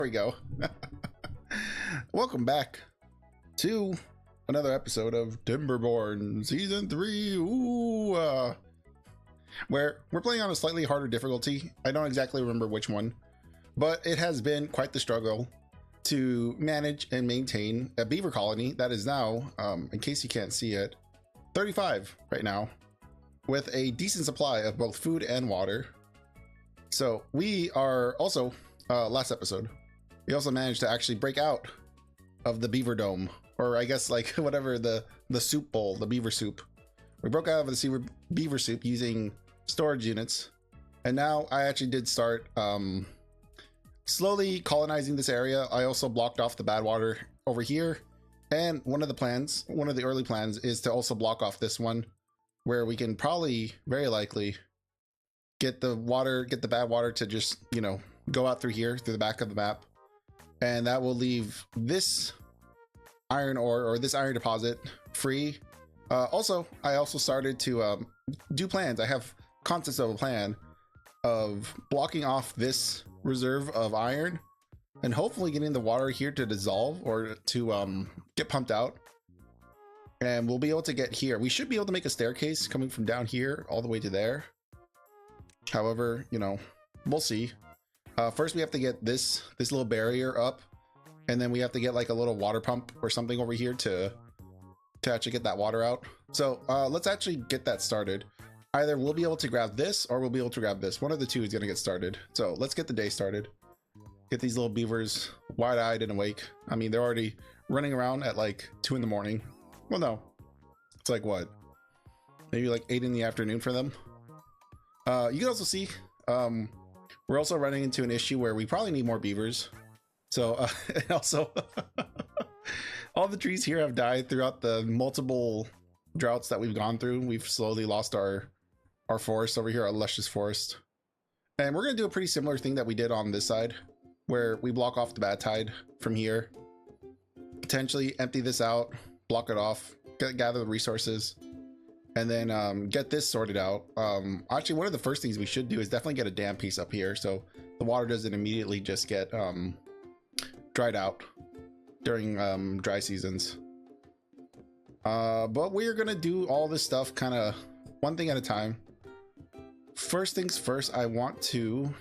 we go. Welcome back to another episode of Timberborn Season 3. Ooh, where we're playing on a slightly harder difficulty. I don't exactly remember which one, but it has been quite the struggle to manage and maintain a beaver colony that is now, in case you can't see it, 35 right now, with a decent supply of both food and water. So we are also, last episode, we also managed to actually break out of the beaver dome, or I guess like whatever the soup bowl, the beaver soup. We broke out of the beaver soup using storage units, and now I actually did start slowly colonizing this area. I also blocked off the bad water over here, and one of the early plans is to also block off this one, where we can probably very likely get the bad water to just, you know, go out through here through the back of the map, and that will leave this iron ore or this iron deposit free. I also started to do plans. I have concepts of a plan of blocking off this reserve of iron and hopefully getting the water here to dissolve or to get pumped out, and we'll be able to get here. We should be able to make a staircase coming from down here all the way to there. However, you know, we'll see. First we have to get this little barrier up, and then we have to get like a little water pump or something over here to actually get that water out. So let's actually get that started. Either we'll be able to grab this or we'll be able to grab this. One of the two is going to get started. So let's get the day started. Get these little beavers wide-eyed and awake. I mean, they're already running around at like 2 in the morning. Well, no, it's like what? Maybe like 8 in the afternoon for them. You can also see we're also running into an issue where we probably need more beavers. So and also all the trees here have died throughout the multiple droughts that we've gone through. We've slowly lost our forest over here, our luscious forest. And we're going to do a pretty similar thing that we did on this side, where we block off the bad tide from here, potentially empty this out, block it off, gather the resources, and then get this sorted out. Actually, one of the first things we should do is definitely get a dam piece up here so the water doesn't immediately just get dried out during dry seasons. But we're gonna do all this stuff kind of one thing at a time. First things first, I want to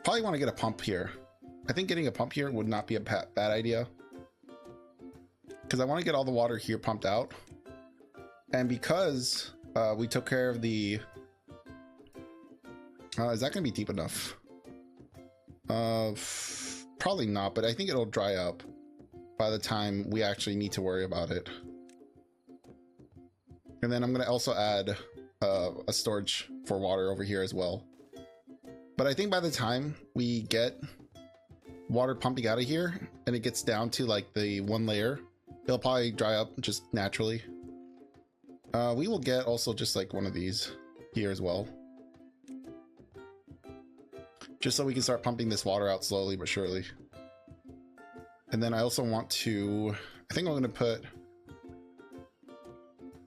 probably want to get a pump here. I think getting a pump here would not be a bad idea, because I want to get all the water here pumped out. And because we took care of the is that gonna be deep enough? Probably not, but I think it'll dry up by the time we actually need to worry about it. And then I'm gonna also add a storage for water over here as well. But I think by the time we get water pumping out of here and it gets down to like the one layer, it'll probably dry up just naturally. We will get also just like one of these here as well, just so we can start pumping this water out slowly but surely. And then I also want to, I think I'm going to put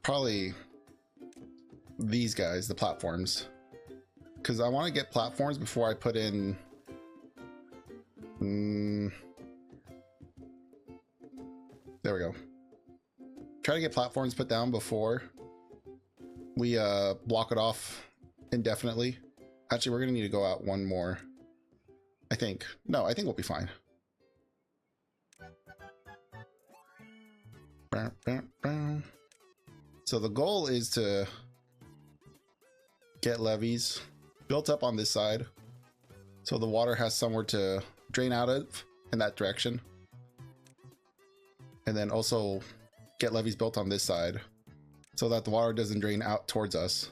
probably these guys, the platforms, because I want to get platforms before I put in there we go. Try to get platforms put down before we block it off indefinitely. Actually, we're gonna need to go out one more, I think. No, I think we'll be fine. So the goal is to get levees built up on this side so the water has somewhere to drain out of in that direction, and then also get levees built on this side so that the water doesn't drain out towards us.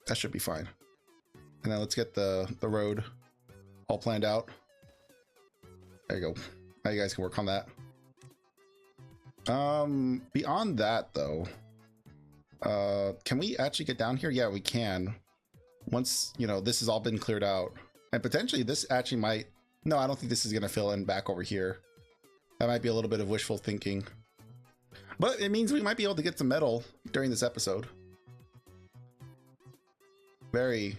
That should be fine. And then let's get the road all planned out. There you go. Now you guys can work on that. Beyond that though, can we actually get down here? Yeah, we can. Once, you know, this has all been cleared out, and potentially this actually might, no, I don't think this is going to fill in back over here. That might be a little bit of wishful thinking, but it means we might be able to get some metal during this episode. Very,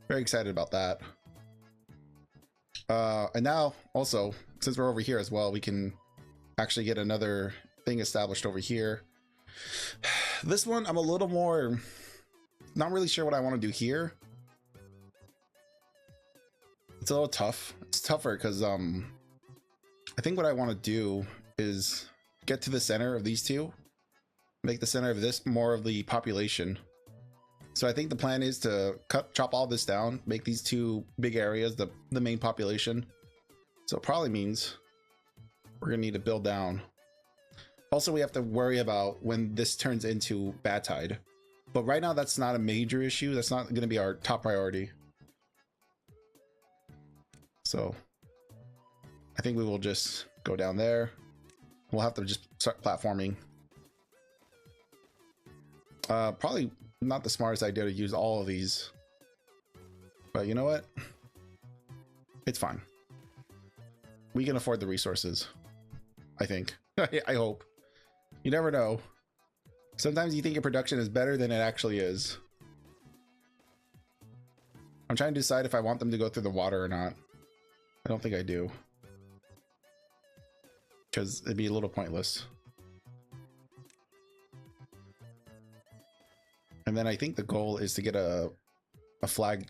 very excited about that. And now also, since we're over here as well, we can actually get another thing established over here. This one, I'm a little more, not really sure what I want to do here. It's a little tough. It's tougher because I think what I want to do is get to the center of these two, make the center of this more of the population. So I think the plan is to chop all this down, make these two big areas the main population. So it probably means we're gonna need to build down. Also, we have to worry about when this turns into bad tide. But right now, that's not a major issue. That's not gonna be our top priority. So I think we will just go down there. We'll have to just start platforming. Probably not the smartest idea to use all of these, but you know what? It's fine. We can afford the resources, I think. I hope. You never know. Sometimes you think your production is better than it actually is. I'm trying to decide if I want them to go through the water or not. I don't think I do, because it'd be a little pointless. And then I think the goal is to get a flag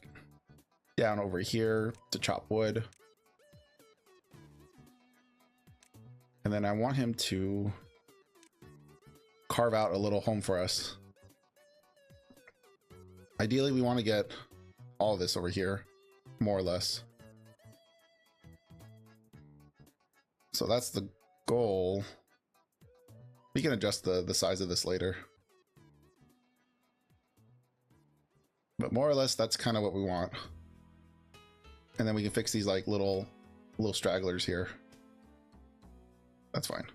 down over here to chop wood. And then I want him to carve out a little home for us. Ideally, we want to get all of this over here, more or less. So that's the goal. We can adjust the size of this later. But more or less, that's kind of what we want. And then we can fix these like little stragglers here. That's fine.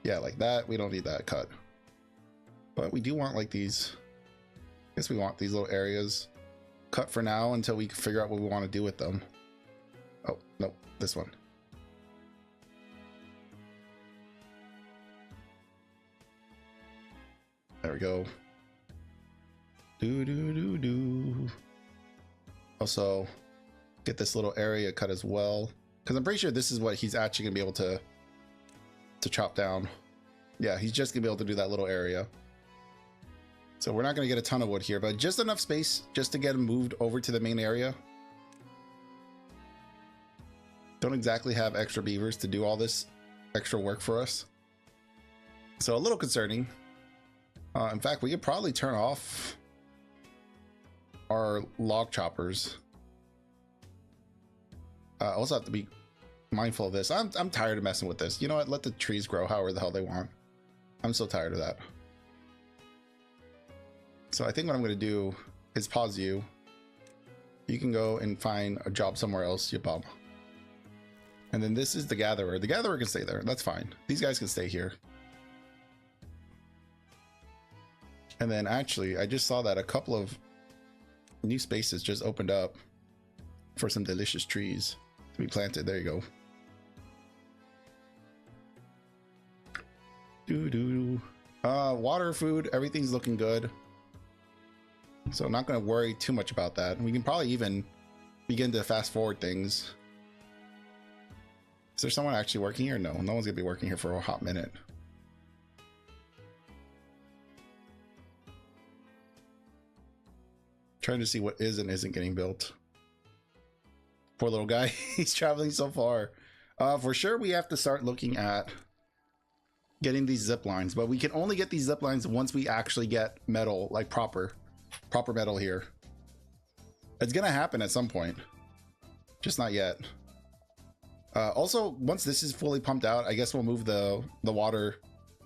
Yeah, like that. We don't need that cut. But we do want like these. I guess we want these little areas cut for now until we figure out what we want to do with them. Oh, no, this one. There we go. Also, get this little area cut as well, because I'm pretty sure this is what he's actually gonna be able to chop down. Yeah, he's just gonna be able to do that little area. So we're not gonna get a ton of wood here, but just enough space just to get him moved over to the main area. Don't exactly have extra beavers to do all this extra work for us, so a little concerning. In fact, we could probably turn off our log choppers. Also have to be mindful of this. I'm tired of messing with this. You know what? Let the trees grow however the hell they want. I'm so tired of that. So I think what I'm going to do is pause you. You can go and find a job somewhere else, you bum. And then this is the gatherer. The gatherer can stay there. That's fine. These guys can stay here. And then actually, I just saw that a couple of new spaces just opened up for some delicious trees to be planted. There you go. Water, food, everything's looking good. So I'm not going to worry too much about that. We can probably even begin to fast forward things. Is there someone actually working here? No, no one's going to be working here for a hot minute. Trying to see what is and isn't getting built. Poor little guy. He's traveling so far. For sure, we have to start looking at getting these zip lines, but we can only get these zip lines once we actually get metal, like proper metal here. It's gonna happen at some point, just not yet. Also, once this is fully pumped out, I guess we'll move the water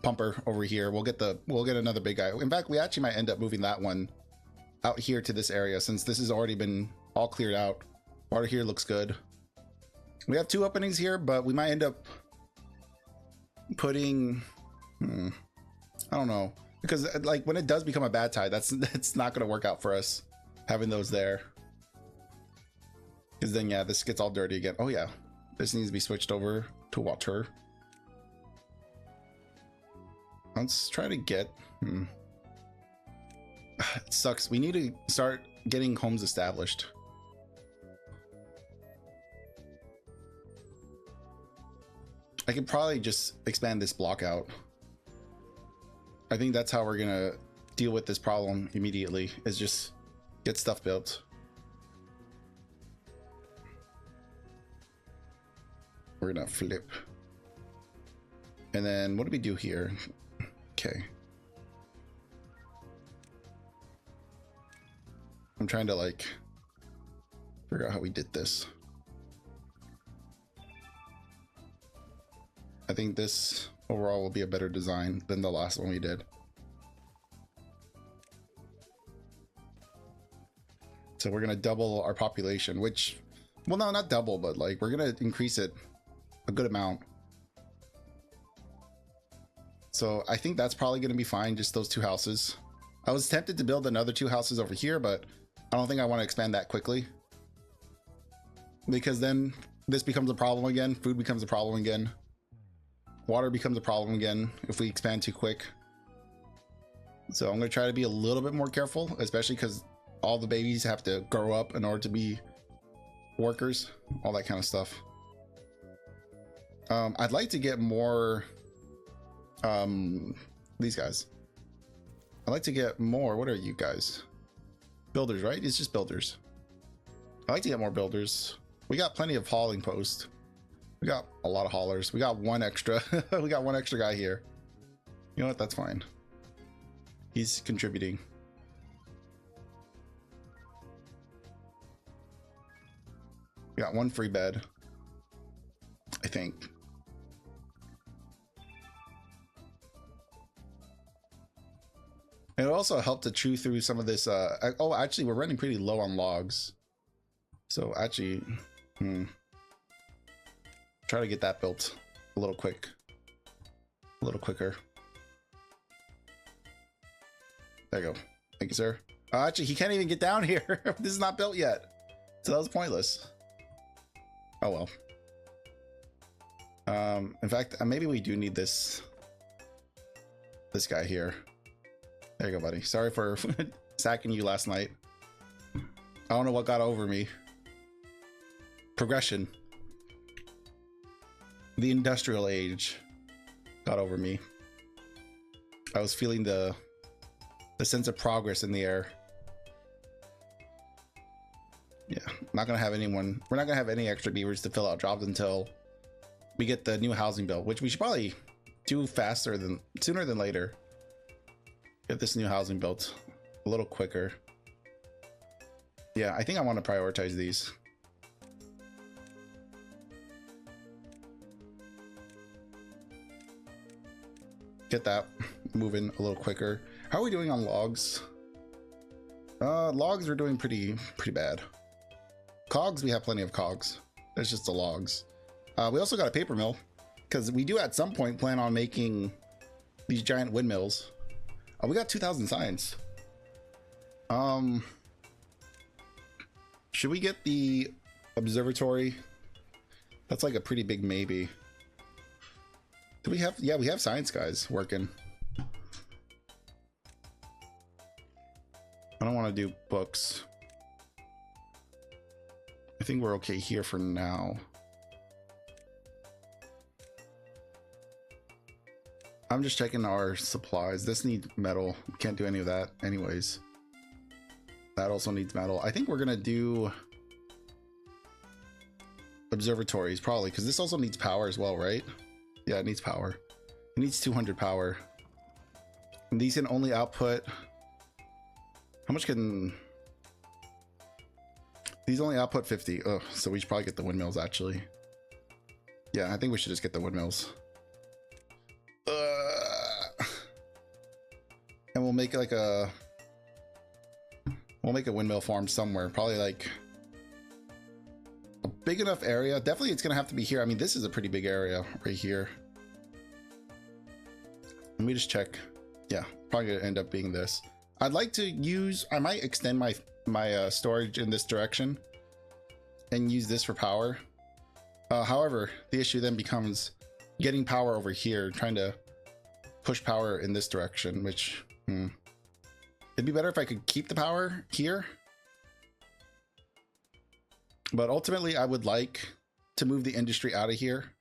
pumper over here. We'll get another big guy. In fact, we actually might end up moving that one out here to this area, since this has already been all cleared out. Water here looks good. We have 2 openings here, but we might end up putting I don't know, because like when it does become a bad tide, that's not going to work out for us having those there, because then yeah, this gets all dirty again. Oh yeah, this needs to be switched over to water. Let's try to get It sucks. We need to start getting homes established. I could probably just expand this block out. I think that's how we're gonna deal with this problem immediately, is just get stuff built. We're gonna flip. And then what do we do here? Okay. I'm trying to like figure out how we did this. I think this overall will be a better design than the last one we did. So we're gonna double our population, which, well, no, not double, but like we're gonna increase it a good amount. So I think that's probably gonna be fine, just those 2 houses. I was tempted to build another 2 houses over here, but I don't think I want to expand that quickly, because then this becomes a problem again. Food becomes a problem again. Water becomes a problem again if we expand too quick. So I'm going to try to be a little bit more careful, especially because all the babies have to grow up in order to be workers, all that kind of stuff. I'd like to get more these guys. I'd like to get more. What are you guys? Builders, right? It's just builders. I like to get more builders. We got plenty of hauling posts. We got a lot of haulers. We got 1 extra. We got 1 extra guy here. You know what? That's fine. He's contributing. We got 1 free bed, I think. It also helped to chew through some of this. Oh, actually, we're running pretty low on logs. So actually, try to get that built a little quicker. There you go. Thank you, sir. Actually, he can't even get down here. This is not built yet. So that was pointless. Oh well. In fact, maybe we do need this guy here. There you go, buddy. Sorry for sacking you last night. I don't know what got over me. Progression. The industrial age got over me. I was feeling the sense of progress in the air. Yeah, not gonna have anyone. We're not gonna have any extra beavers to fill out jobs until we get the new housing built, which we should probably do sooner than later. Get this new housing built a little quicker. Yeah, I think I want to prioritize these. Get that moving a little quicker. How are we doing on logs? Logs are doing pretty bad. Cogs, we have plenty of cogs. There's just the logs. We also got a paper mill, because we do at some point plan on making these giant windmills. Oh, we got 2,000 signs. Should we get the observatory? That's like a pretty big maybe. Do we have? Yeah, we have science guys working. I don't want to do books. I think we're okay here for now. I'm just checking our supplies. This needs metal. Can't do any of that anyways. That also needs metal. I think we're gonna do observatories probably, because this also needs power as well, right? Yeah, it needs power. It needs 200 power. And these can only output... How much can... These only output 50. Oh, so we should probably get the windmills actually. Yeah, I think we should just get the windmills. And we'll make like a... We'll make a windmill farm somewhere. Probably like... a big enough area. Definitely it's gonna have to be here. I mean, this is a pretty big area right here. Let me just check. Yeah, probably gonna end up being this. I'd like to use... I might extend my storage in this direction and use this for power. However, the issue then becomes getting power over here, trying to push power in this direction, which It'd be better if I could keep the power here. But ultimately, I would like to move the industry out of here.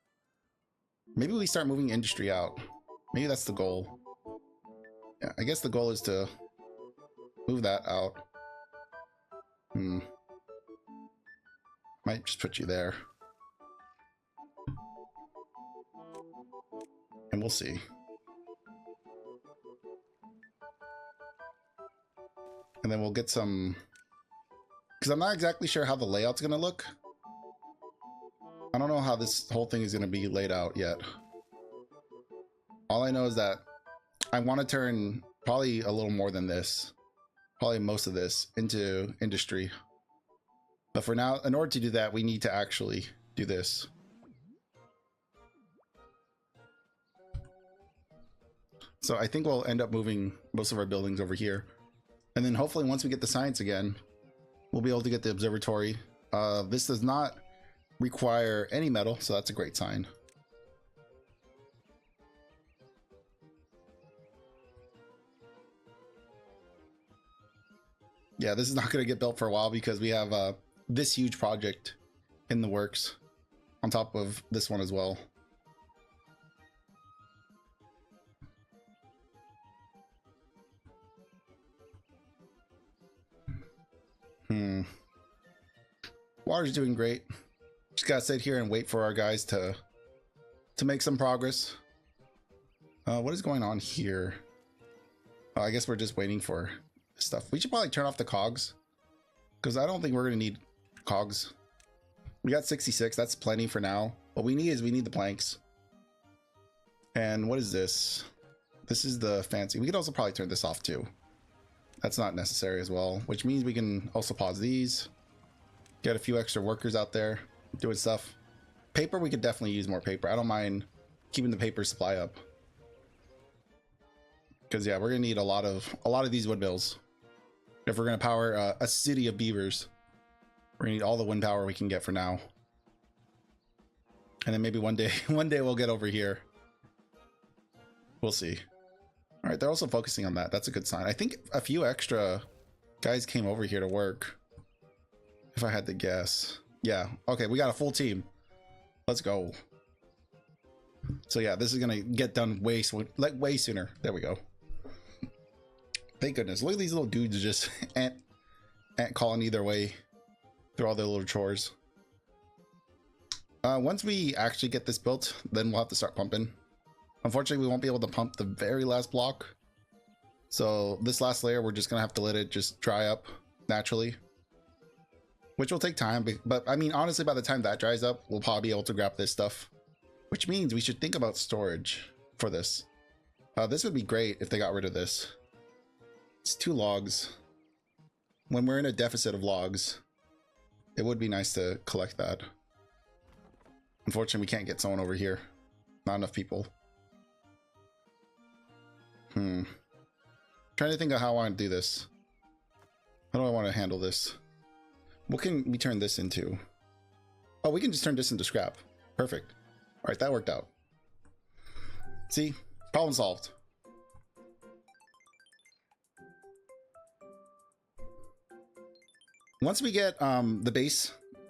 Maybe we start moving industry out. Maybe that's the goal. Yeah, I guess the goal is to move that out. Might just put you there. And we'll see. And then we'll get some... Because I'm not exactly sure how the layout's going to look. I don't know how this whole thing is going to be laid out yet. All I know is that I want to turn probably a little more than this. Probably most of this into industry. But for now, in order to do that, we need to actually do this. So I think we'll end up moving most of our buildings over here. And then hopefully once we get the science again, we'll be able to get the observatory. This does not require any metal, so that's a great sign. Yeah, this is not going to get built for a while because we have this huge project in the works on top of this one as well. Water's doing great. Just gotta sit here and wait for our guys to make some progress. What is going on here? I guess we're just waiting for stuff. We should probably turn off the cogs because I don't think we're gonna need cogs. We got 66. That's plenty for now. What we need the planks. And what is this? This is the fancy. We could also probably turn this off too. That's not necessary as well, which means we can also pause these. Get a few extra workers out there doing stuff. Paper, we could definitely use more paper. I don't mind keeping the paper supply up. Because yeah, we're gonna need a lot of these windmills if we're gonna power a city of beavers. We're gonna need all the wind power we can get for now. And then maybe one day we'll get over here. We'll see. All right, they're also focusing on that. That's a good sign. I think a few extra guys came over here to work. If I had to guess. Yeah, okay, we got a full team. Let's go. So yeah, this is gonna get done way sooner. There we go. Thank goodness. Look at these little dudes just ant colony their way through all their little chores. Once we actually get this built, then we'll have to start pumping. Unfortunately, we won't be able to pump the very last block. So this last layer, we're just gonna have to let it just dry up naturally. Which will take time, but I mean, honestly, by the time that dries up, we'll probably be able to grab this stuff. Which means we should think about storage for this. This would be great if they got rid of this. It's 2 logs. When we're in a deficit of logs, it would be nice to collect that. Unfortunately, we can't get someone over here. Not enough people. Trying to think of how I want to do this. How do I want to handle this? What can we turn this into? Oh, we can just turn this into scrap. Perfect. All right, that worked out. See? Problem solved. Once we get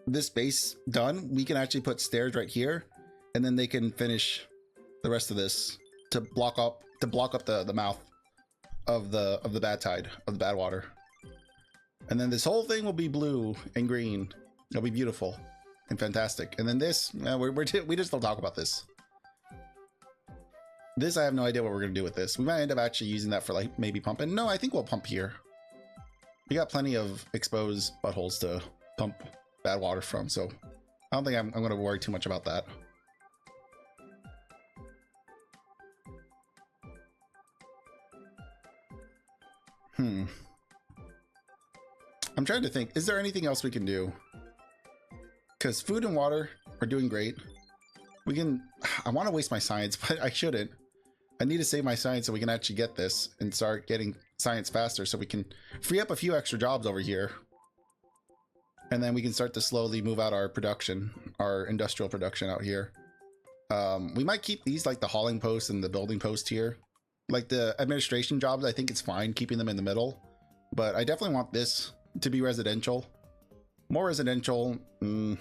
this base done, we can actually put stairs right here, and then they can finish the rest of this to block up the mouth of the bad tide, of the bad water. And then this whole thing will be blue and green. It'll be beautiful and fantastic. And then this, we just don't talk about this. This, I have no idea what we're gonna do with this. We might end up actually using that for like maybe pumping. No, I think we'll pump here. We got plenty of exposed buttholes to pump bad water from, so I don't think I'm gonna worry too much about that. I'm trying to think, is there anything else we can do? Because food and water are doing great. We can, I want to waste my science, but I shouldn't. I need to save my science so we can actually get this and start getting science faster so we can free up a few extra jobs over here. And then we can start to slowly move out our production, our industrial production out here. We might keep these, like the hauling post and the building post here. Like the administration jobs, I think it's fine keeping them in the middle. but I definitely want this to be residential. More residential. We'll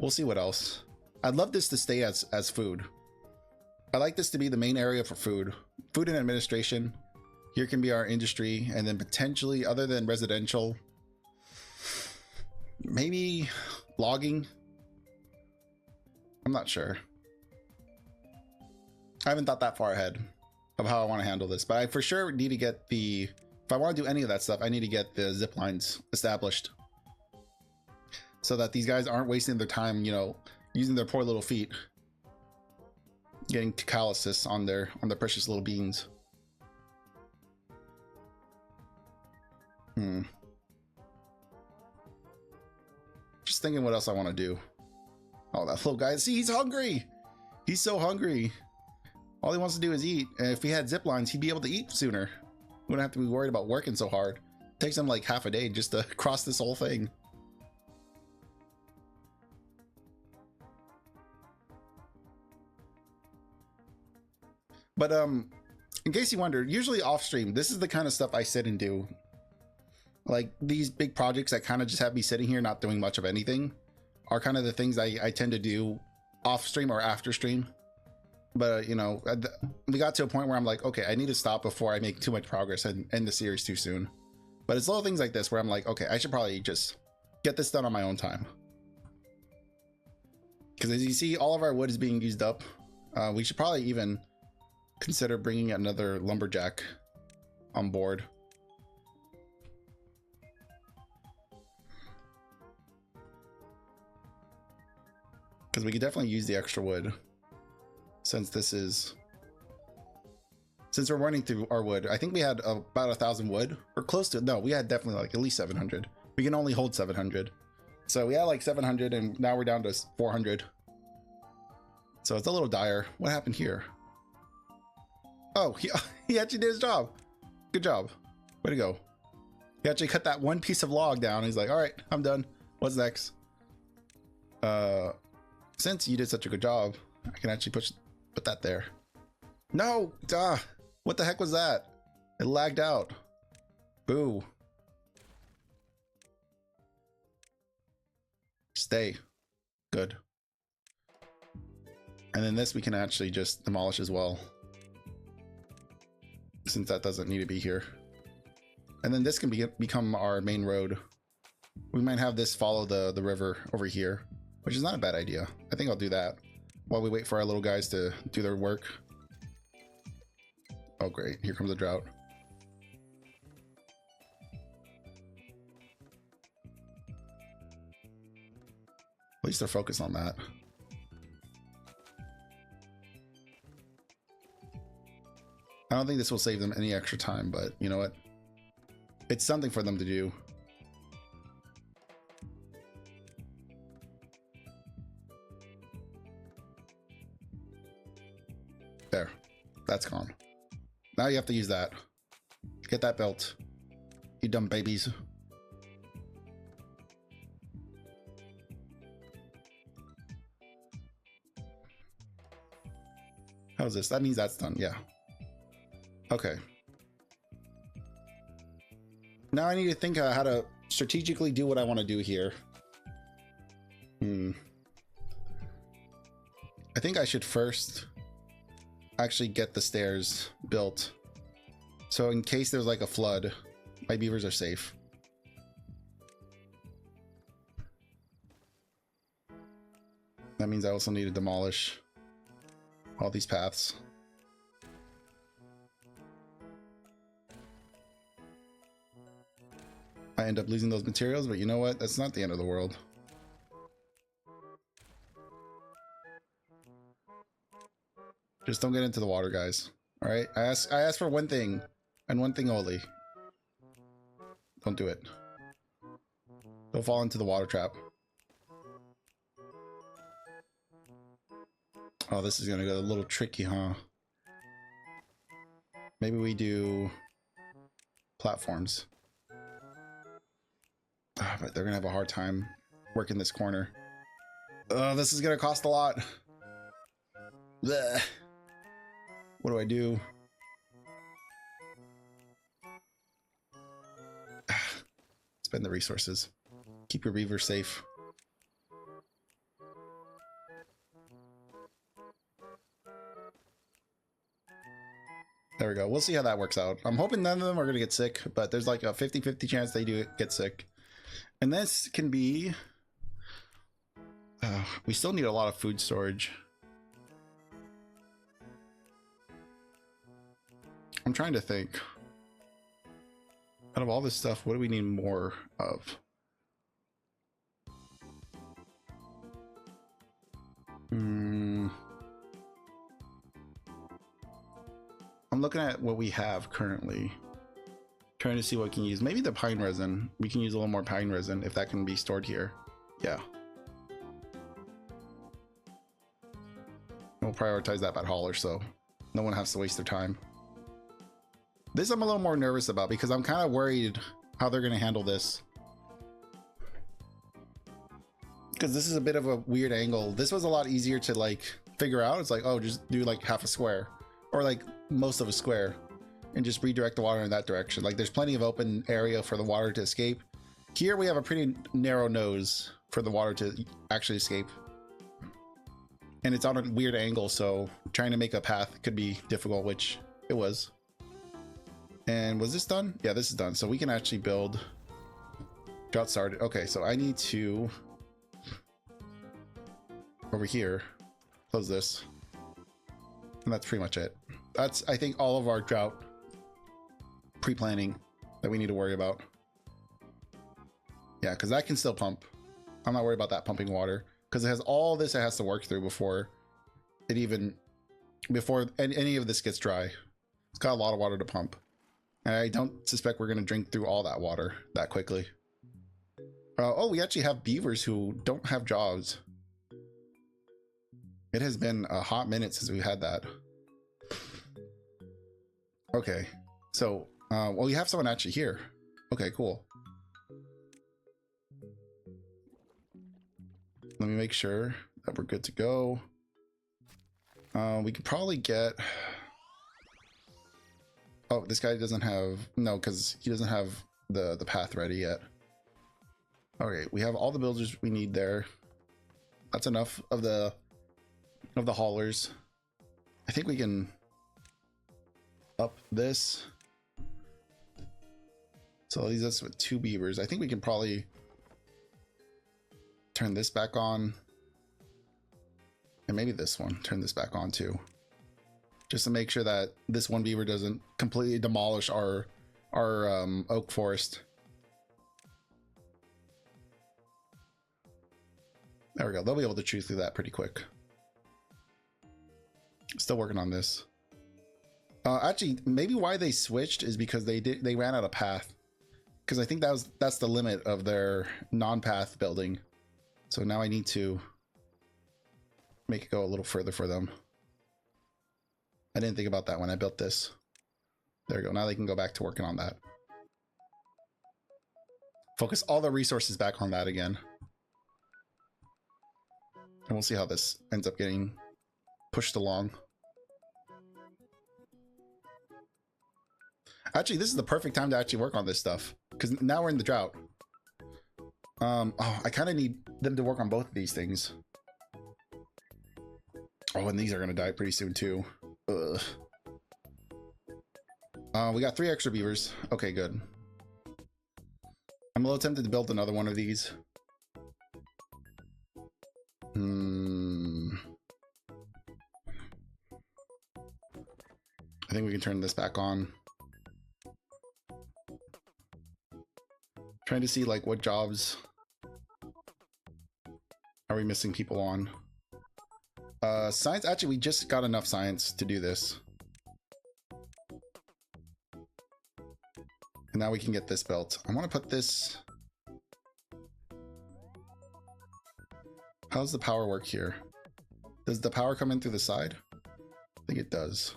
see what else. I'd love this to stay as food. I like this to be the main area for food. Food and administration. Here can be our industry, and then potentially, other than residential, maybe logging. I'm not sure. I haven't thought that far ahead of how I want to handle this, but I for sure need to get the, if I want to do any of that stuff, I need to get the zip lines established so that these guys aren't wasting their time, you know, using their poor little feet, getting calluses on their precious little beans. Just thinking what else I want to do. Oh, that little guy. See, he's hungry. He's so hungry. All he wants to do is eat. And if he had zip lines, he'd be able to eat sooner. We wouldn't have to be worried about working so hard. It takes him like half a day just to cross this whole thing. But in case you wondered, usually off stream, this is the kind of stuff I sit and do. Like these big projects that kind of just have me sitting here not doing much of anything are kind of the things I tend to do off stream or after stream. But you know, we got to a point where I'm like, okay, I need to stop before I make too much progress and end the series too soon. But it's little things like this where I'm like, okay, I should probably just get this done on my own time. Because as you see, all of our wood is being used up. We should probably even consider bringing another lumberjack on board. Because we could definitely use the extra wood since we're running through our wood. I think we had about 1,000 wood or close to, no, we had definitely like at least 700. We can only hold 700. So we had like 700 and now we're down to 400. So it's a little dire. What happened here? Oh, he actually did his job. Good job. Way to go. He actually cut that one piece of log down. He's like, all right, I'm done. What's next? Since you did such a good job, I can actually put that there. No, duh. What the heck was that? It lagged out. Boo. Stay. Good. And then this we can actually just demolish as well, since that doesn't need to be here. And then this can become our main road. We might have this follow the river over here, which is not a bad idea. I think I'll do that while we wait for our little guys to do their work. Oh great, here comes the drought. At least they're focused on that. I don't think this will save them any extra time, but you know what? It's something for them to do. There, that's gone. Now you have to use that. Get that built, you dumb babies. How's this? That means that's done, yeah. Okay. Now I need to think how to strategically do what I want to do here. I think I should first actually get the stairs built. So in case there's like a flood, my beavers are safe. That means I also need to demolish all these paths. I end up losing those materials, but you know what? That's not the end of the world. Just don't get into the water, guys. All right? I asked for one thing, and one thing only. Don't do it. Don't fall into the water trap. Oh, this is gonna go a little tricky, huh? Maybe we do platforms. But they're gonna have a hard time working this corner. This is gonna cost a lot. Blech. What do I do? Spend the resources. Keep your beaver safe. There we go. We'll see how that works out. I'm hoping none of them are going to get sick, but there's like a 50-50 chance they do get sick. And this can be... we still need a lot of food storage. I'm trying to think. Out of all this stuff, what do we need more of? I'm looking at what we have currently, trying to see what we can use. Maybe the pine resin. We can use a little more pine resin if that can be stored here. Yeah. We'll prioritize that by hauler so no one has to waste their time. This I'm a little more nervous about because I'm kind of worried how they're going to handle this. Because this is a bit of a weird angle. This was a lot easier to like figure out. It's like, oh, just do like half a square or like most of a square and just redirect the water in that direction. Like there's plenty of open area for the water to escape. Here we have a pretty narrow nose for the water to actually escape. And it's on a weird angle, so trying to make a path could be difficult, which it was. And was this done? Yeah, this is done. So we can actually build. Drought started. Okay, so I need to over here close this. And that's pretty much it. That's, I think, all of our drought pre-planning that we need to worry about. Yeah, because that can still pump. I'm not worried about that pumping water because it has all this it has to work through before it even, before any of this gets dry. It's got a lot of water to pump. And I don't suspect we're going to drink through all that water that quickly. Oh, we actually have beavers who don't have jobs. It has been a hot minute since we had that. Okay, so, well, we have someone actually here. Okay, cool. Let me make sure that we're good to go. We could probably get... Oh, this guy doesn't have... No, because he doesn't have the path ready yet. Okay, we have all the builders we need there. That's enough of the haulers. I think we can up this. So leaves us with 2 beavers. I think we can probably turn this back on. And maybe this one, turn this back on too. Just to make sure that this one beaver doesn't completely demolish our oak forest. There we go. They'll be able to chew through that pretty quick. Still working on this. Actually, maybe why they switched is because they ran out of path. Because I think that's the limit of their non-path building. So now I need to make it go a little further for them. I didn't think about that when I built this. There we go. Now they can go back to working on that. Focus all the resources back on that again. And we'll see how this ends up getting pushed along. Actually, this is the perfect time to actually work on this stuff. Because now we're in the drought. Oh, I kind of need them to work on both of these things. Oh, and these are going to die pretty soon too. Ugh. We got 3 extra beavers. Okay, good. I'm a little tempted to build another one of these. I think we can turn this back on. Trying to see like what jobs are we missing people on. Science, actually we just got enough science to do this. And now we can get this built. I want to put this... How's the power work here? Does the power come in through the side? I think it does.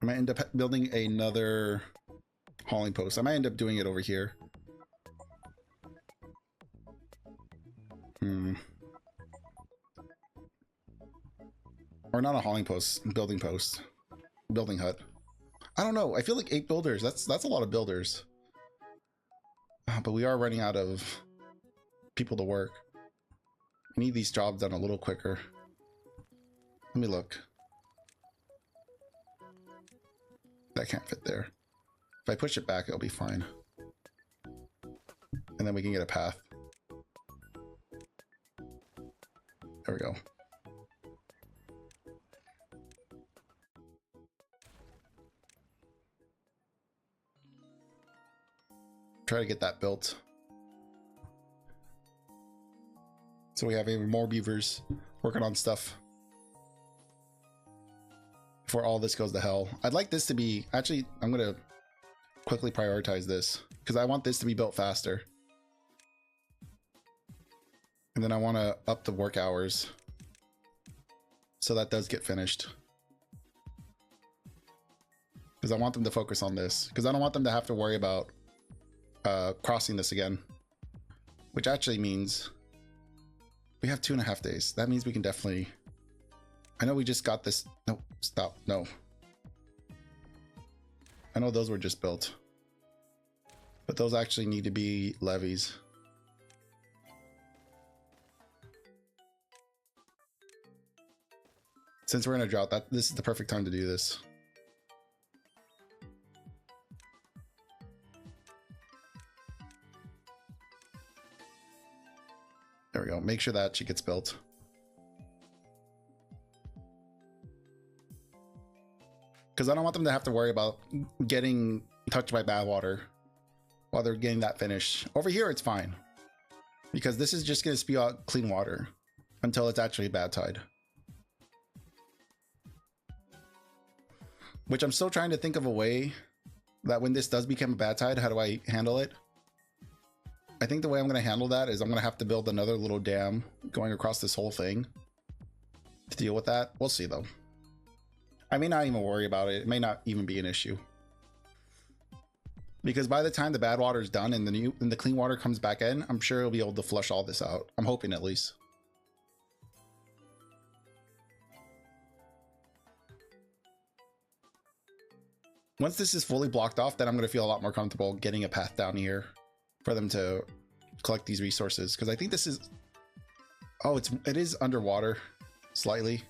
I might end up building another hauling post. I might end up doing it over here. Or not a hauling post, building post. Building hut. I don't know. I feel like 8 builders. That's a lot of builders. But we are running out of people to work. We need these jobs done a little quicker. Let me look. That can't fit there. If I push it back, it'll be fine. And then we can get a path. There we go. Try to get that built. So we have even more beavers working on stuff before all this goes to hell. I'd like this to be, actually, I'm gonna quickly prioritize this because I want this to be built faster. And then I want to up the work hours so that does get finished. Because I want them to focus on this. Because I don't want them to have to worry about crossing this again. Which actually means we have 2.5 days. That means we can definitely... I know we just got this... No, stop. No. I know those were just built. But those actually need to be levees. Since we're in a drought, this is the perfect time to do this. There we go. Make sure that she gets built. Because I don't want them to have to worry about getting touched by bad water while they're getting that finished. Over here, it's fine. Because this is just going to spew out clean water until it's actually bad tide. Which I'm still trying to think of a way that when this does become a bad tide, how do I handle it? I think the way I'm going to handle that is I'm going to have to build another little dam going across this whole thing to deal with that. We'll see though. I may not even worry about it. It may not even be an issue. Because by the time the bad water is done and the clean water comes back in, I'm sure it'll be able to flush all this out. I'm hoping at least. Once this is fully blocked off, then I'm going to feel a lot more comfortable getting a path down here for them to collect these resources. Because I think this is... Oh, it is underwater slightly.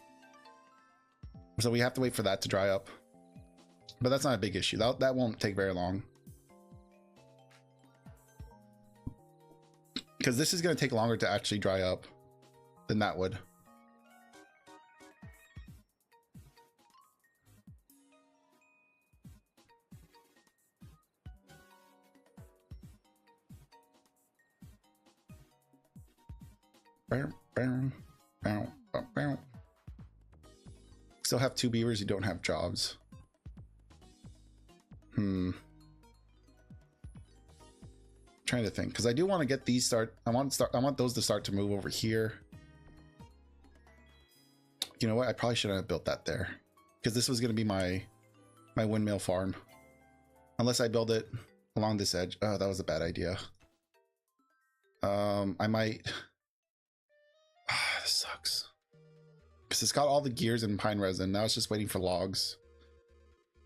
So we have to wait for that to dry up. But that's not a big issue. That won't take very long. Because this is going to take longer to actually dry up than that would. Still have 2 beavers who don't have jobs. Trying to think, because I do want to get these I want those to start to move over here. You know what? I probably shouldn't have built that there, because this was going to be my windmill farm. Unless I build it along this edge. Oh, that was a bad idea. I might... this sucks. Because it's got all the gears and pine resin. Now it's just waiting for logs.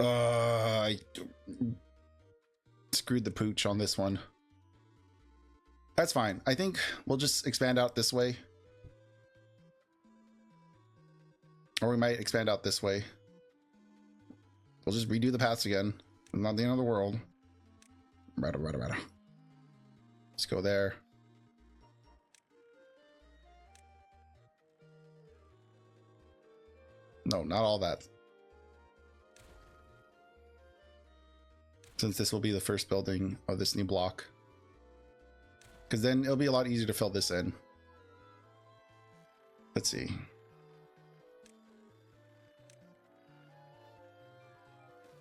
I screwed the pooch on this one. That's fine. I think we'll just expand out this way. Or we might expand out this way. We'll just redo the paths again. Not the end of the world. Let's go there. No, not all that. Since this will be the first building of this new block. Because then it'll be a lot easier to fill this in. Let's see.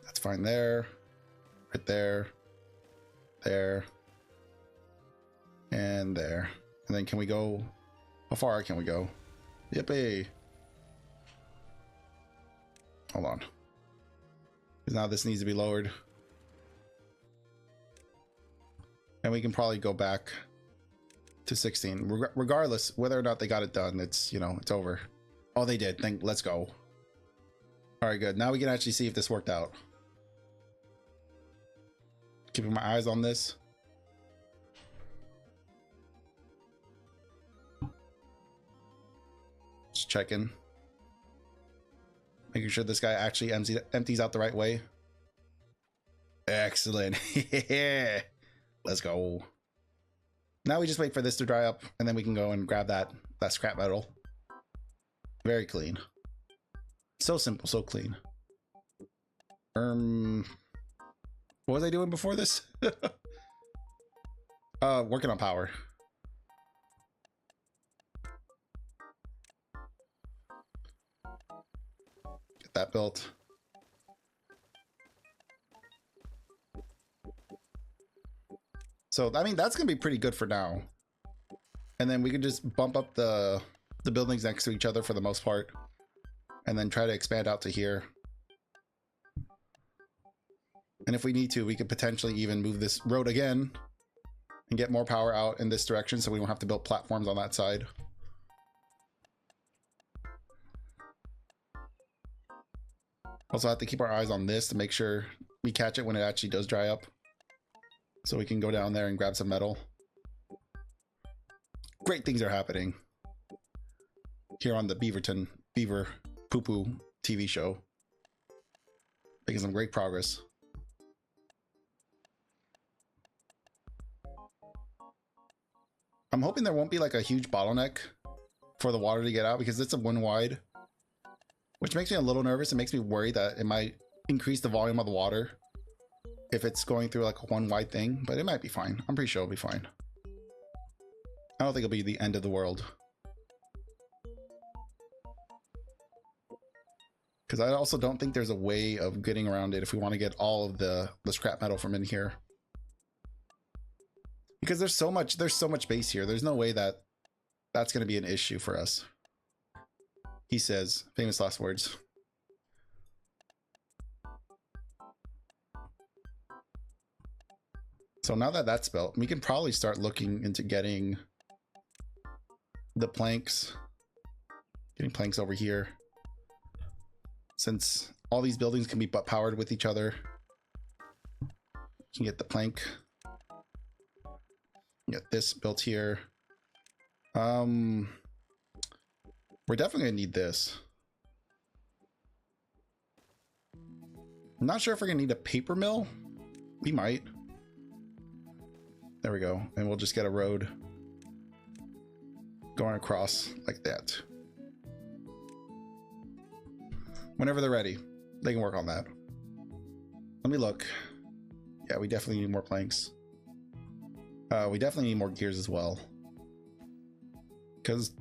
That's fine there. Right there. There. And there. And then can we go... How far can we go? Yippee! Hold on. Because now this needs to be lowered. And we can probably go back to 16. Regardless, whether or not they got it done, it's, you know, it's over. Oh, they did. Let's go. All right, good. Now we can actually see if this worked out. Keeping my eyes on this. Just checking. Making sure this guy actually empties out the right way. Excellent. Yeah. Let's go. Now we just wait for this to dry up, and then we can go and grab that scrap metal. Very clean. So simple, so clean. What was I doing before this? Working on power. Get that built. So, I mean, that's going to be pretty good for now. And then we can just bump up the buildings next to each other for the most part. And then try to expand out to here. And if we need to, we could potentially even move this road again and get more power out in this direction so we don't have to build platforms on that side. Also have to keep our eyes on this to make sure we catch it when it actually does dry up. So we can go down there and grab some metal. Great things are happening here on the Beaver Poo Poo TV show. Making some great progress. I'm hoping there won't be like a huge bottleneck for the water to get out because it's a one wide, which makes me a little nervous. It makes me worry that it might increase the volume of the water if it's going through like a one wide thing, but it might be fine. I'm pretty sure it'll be fine. I don't think it'll be the end of the world. Because I also don't think there's a way of getting around it if we want to get all of the scrap metal from in here. Because there's so much space here. There's no way that that's going to be an issue for us. He says, famous last words. So now that that's built, we can probably start looking into getting the planks. Getting planks over here. Since all these buildings can be powered with each other, you can get the plank. Get this built here. We're definitely gonna need this. I'm not sure if we're gonna need a paper mill. We might. There we go. And we'll just get a road going across like that. Whenever they're ready, they can work on that. Let me look. Yeah, we definitely need more planks. We definitely need more gears as well. Because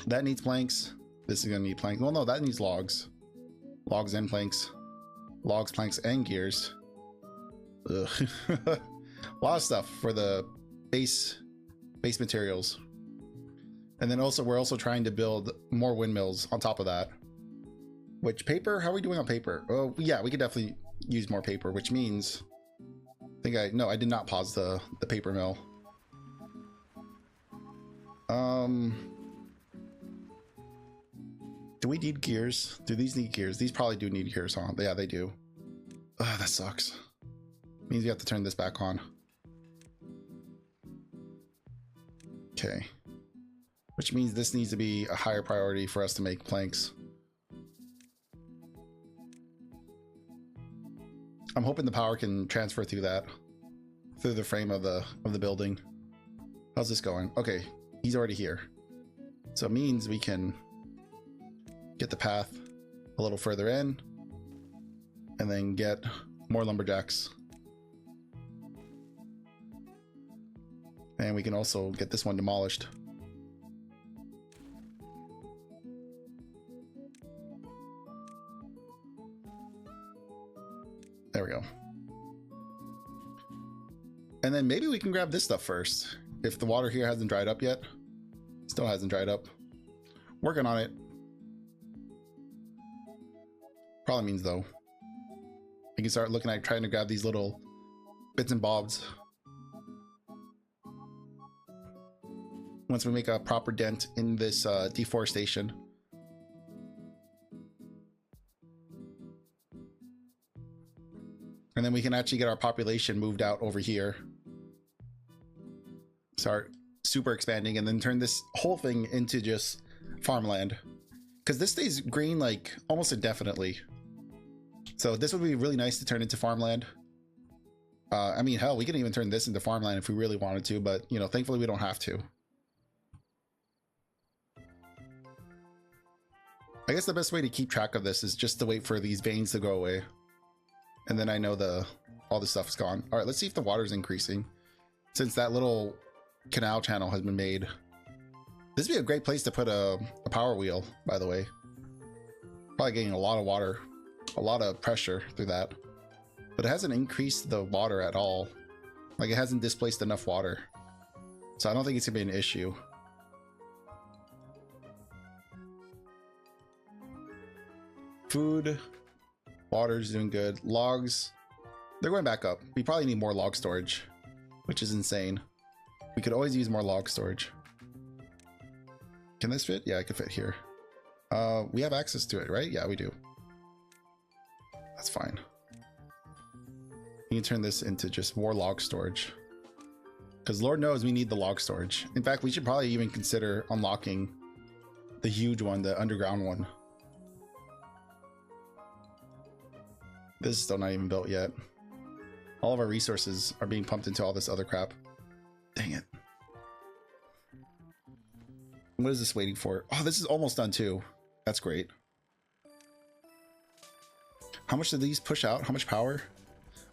that needs planks. This is going to need planks. Well, no, that needs logs. Logs and planks. Logs, planks, and gears. Ugh. A lot of stuff for the base materials. And then also, we're also trying to build more windmills on top of that. Which paper? How are we doing on paper? Oh, yeah, we could definitely use more paper, which means... No, I did not pause the paper mill. Do we need gears? Do these need gears? These probably do need gears, huh? Yeah, they do. Ugh, that sucks. Means we have to turn this back on. Okay. Which means this needs to be a higher priority for us to make planks. I'm hoping the power can transfer through that, through the frame of the building. How's this going? Okay, he's already here. So it means we can get the path a little further in and then get more lumberjacks. And we can also get this one demolished. There we go. And then maybe we can grab this stuff first. If the water here hasn't dried up yet. Still hasn't dried up. Working on it. Probably means though, we can start looking at trying to grab these little bits and bobs. Once we make a proper dent in this deforestation. And then we can actually get our population moved out over here. Start super expanding and then turn this whole thing into just farmland. Because this stays green like almost indefinitely. So this would be really nice to turn into farmland. I mean, hell, we can even turn this into farmland if we really wanted to, but you know, thankfully we don't have to. I guess the best way to keep track of this is just to wait for these veins to go away. And then I know all the stuff's gone. All right, let's see if the water's increasing. Since that little canal channel has been made. This would be a great place to put a power wheel, by the way. Probably getting a lot of water, a lot of pressure through that. But it hasn't increased the water at all. Like it hasn't displaced enough water. So I don't think it's gonna be an issue. Food, water's doing good. Logs, they're going back up. We probably need more log storage, which is insane. We could always use more log storage. Can this fit? Yeah, it could fit here. We have access to it, right? Yeah, we do. That's fine. You can turn this into just more log storage. Because Lord knows we need the log storage. In fact, we should probably even consider unlocking the huge one, the underground one. This is still not even built yet. All of our resources are being pumped into all this other crap. Dang it. What is this waiting for? Oh, this is almost done too. That's great. How much did these push out? How much power?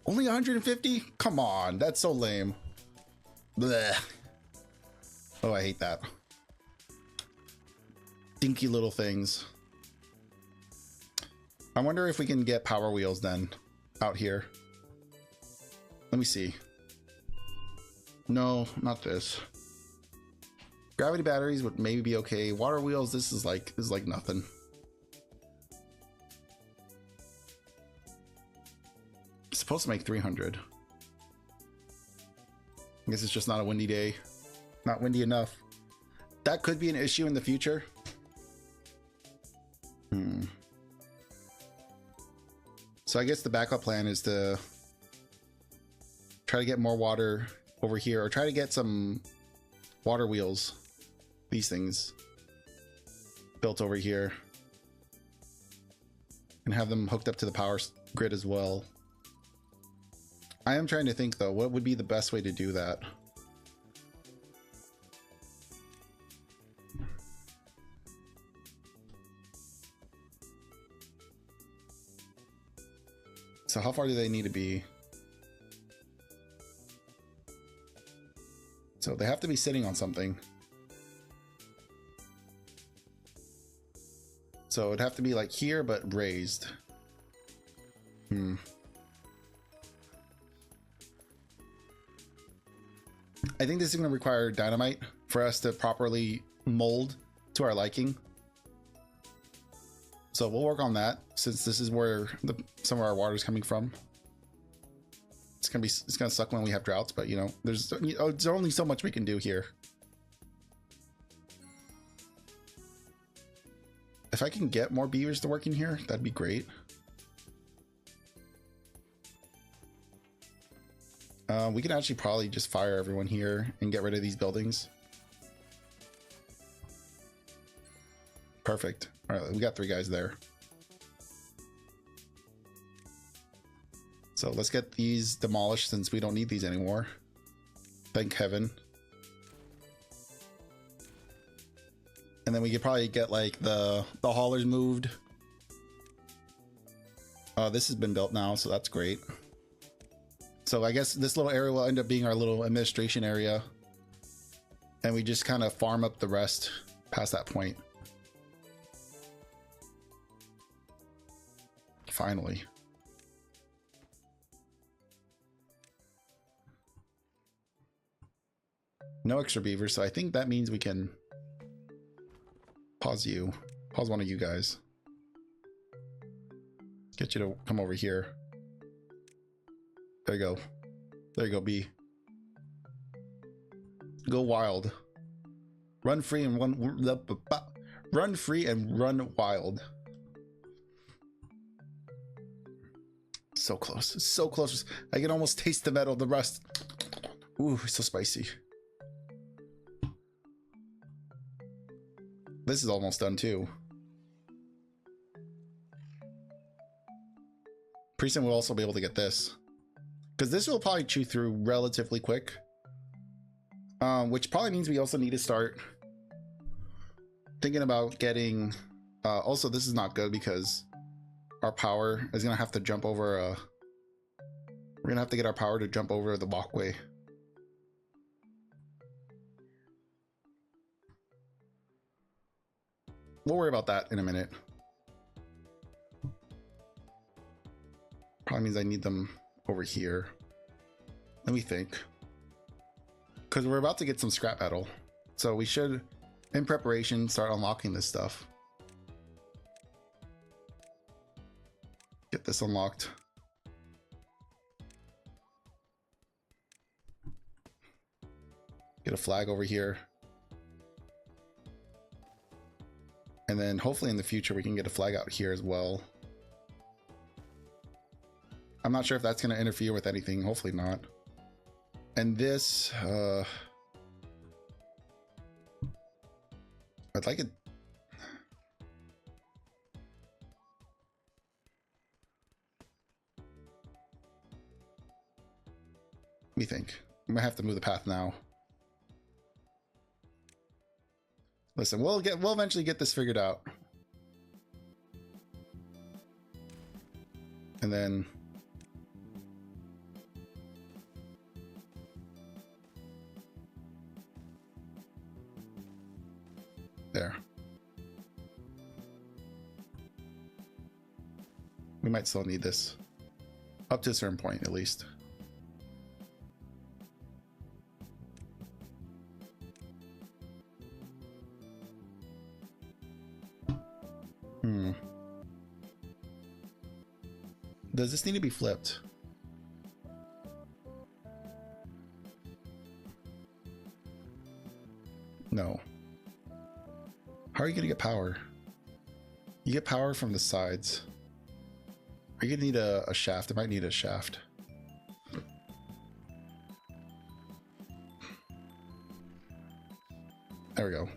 Only 150? Come on, that's so lame. Blech. Oh, I hate that. Dinky little things. I wonder if we can get power wheels then out here. Let me see. No, not this. Gravity batteries would maybe be okay. Water wheels, this is like nothing. It's supposed to make 300. I guess it's just not a windy day. Not windy enough. That could be an issue in the future. So I guess the backup plan is to try to get more water over here, or try to get some water wheels, these things, built over here, and have them hooked up to the power grid as well. I am trying to think though, what would be the best way to do that? So how far do they need to be? So they have to be sitting on something. So it'd have to be like here, but raised. I think this is going to require dynamite for us to properly mold to our liking. So we'll work on that, since this is where some of our water is coming from. It's gonna suck when we have droughts, but you know, there's only so much we can do here. If I can get more beavers to work in here, that'd be great. We can actually probably just fire everyone here and get rid of these buildings. Perfect. All right, we got 3 guys there. So let's get these demolished since we don't need these anymore. Thank heaven. And then we could probably get like the haulers moved. This has been built now, so that's great. So I guess this little area will end up being our little administration area. And we just kind of farm up the rest past that point. Finally. No extra beavers, so I think that means we can pause you. Pause one of you guys. Get you to come over here. There you go. There you go, B. Go wild. Run free and run free and run wild. So close, so close. I can almost taste the metal, the rust. Ooh, it's so spicy. This is almost done too. Pretty soon we'll also be able to get this, because this will probably chew through relatively quick. Which probably means we also need to start thinking about getting. Also, this is not good because our power is gonna have to jump over we're gonna have to get our power to jump over the walkway. We'll worry about that in a minute. Probably means I need them over here. Let me think. Because we're about to get some scrap metal. So we should, in preparation, start unlocking this stuff. Get this unlocked. Get a flag over here. And then hopefully in the future we can get a flag out here as well. I'm not sure if that's going to interfere with anything. Hopefully not. And this, I'd like it. Let me think. I might have to move the path now. Listen, we'll eventually get this figured out. And then there. We might still need this. Up to a certain point, at least. Does this need to be flipped? No. How are you gonna get power? You get power from the sides. Are you gonna need a shaft? It might need a shaft. There we go.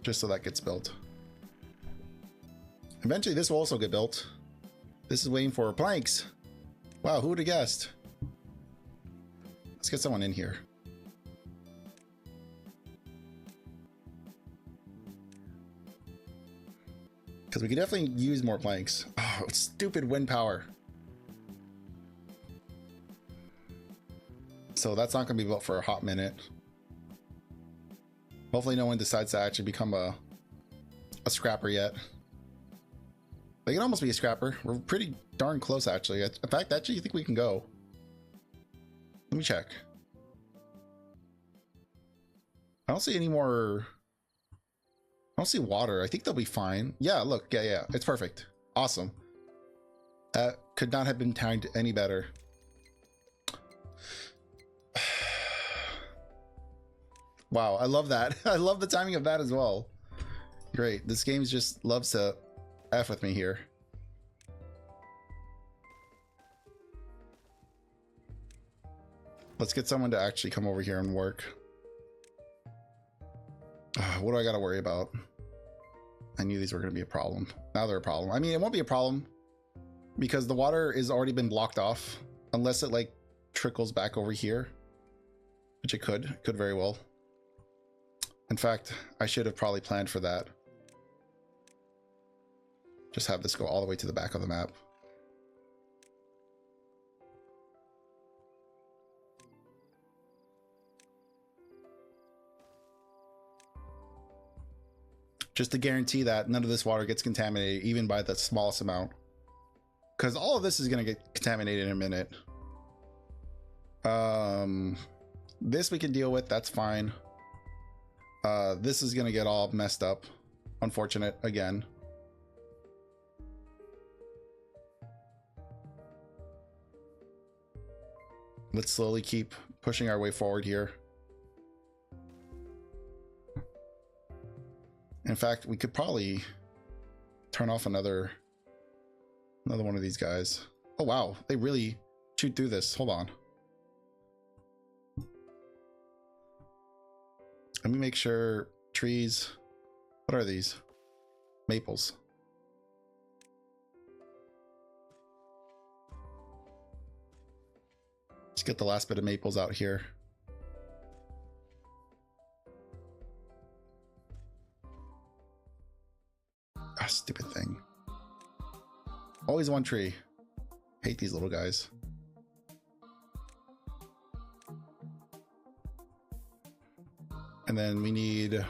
Just so that gets built. Eventually this will also get built. This is waiting for planks. Wow, who would have guessed? Let's get someone in here. Because we could definitely use more planks. Oh, stupid wind power. So that's not going to be built for a hot minute. Hopefully no one decides to actually become a scrapper yet. They can almost be a scrapper. We're pretty darn close, actually. In fact, actually, I think we can go. Let me check. I don't see any more. I don't see water. I think they'll be fine. Yeah, look. Yeah. It's perfect. Awesome. That could not have been timed any better. Wow, I love that. I love the timing of that as well. Great. This game just loves to F with me here. Let's get someone to actually come over here and work. What do I got to worry about? I knew these were going to be a problem. Now they're a problem. I mean, it won't be a problem because the water has already been blocked off unless it like trickles back over here, which it could very well. In fact, I should have probably planned for that. Just have this go all the way to the back of the map. Just to guarantee that none of this water gets contaminated, even by the smallest amount. Because all of this is going to get contaminated in a minute. This we can deal with, that's fine. This is gonna get all messed up. Unfortunate again. Let's slowly keep pushing our way forward here. In fact, we could probably turn off another one of these guys. Oh wow, they really shoot through this. Hold on. Let me make sure. Trees. What are these? Maples. Let's get the last bit of maples out here. Ah, stupid thing. Always one tree. Hate these little guys. And then we need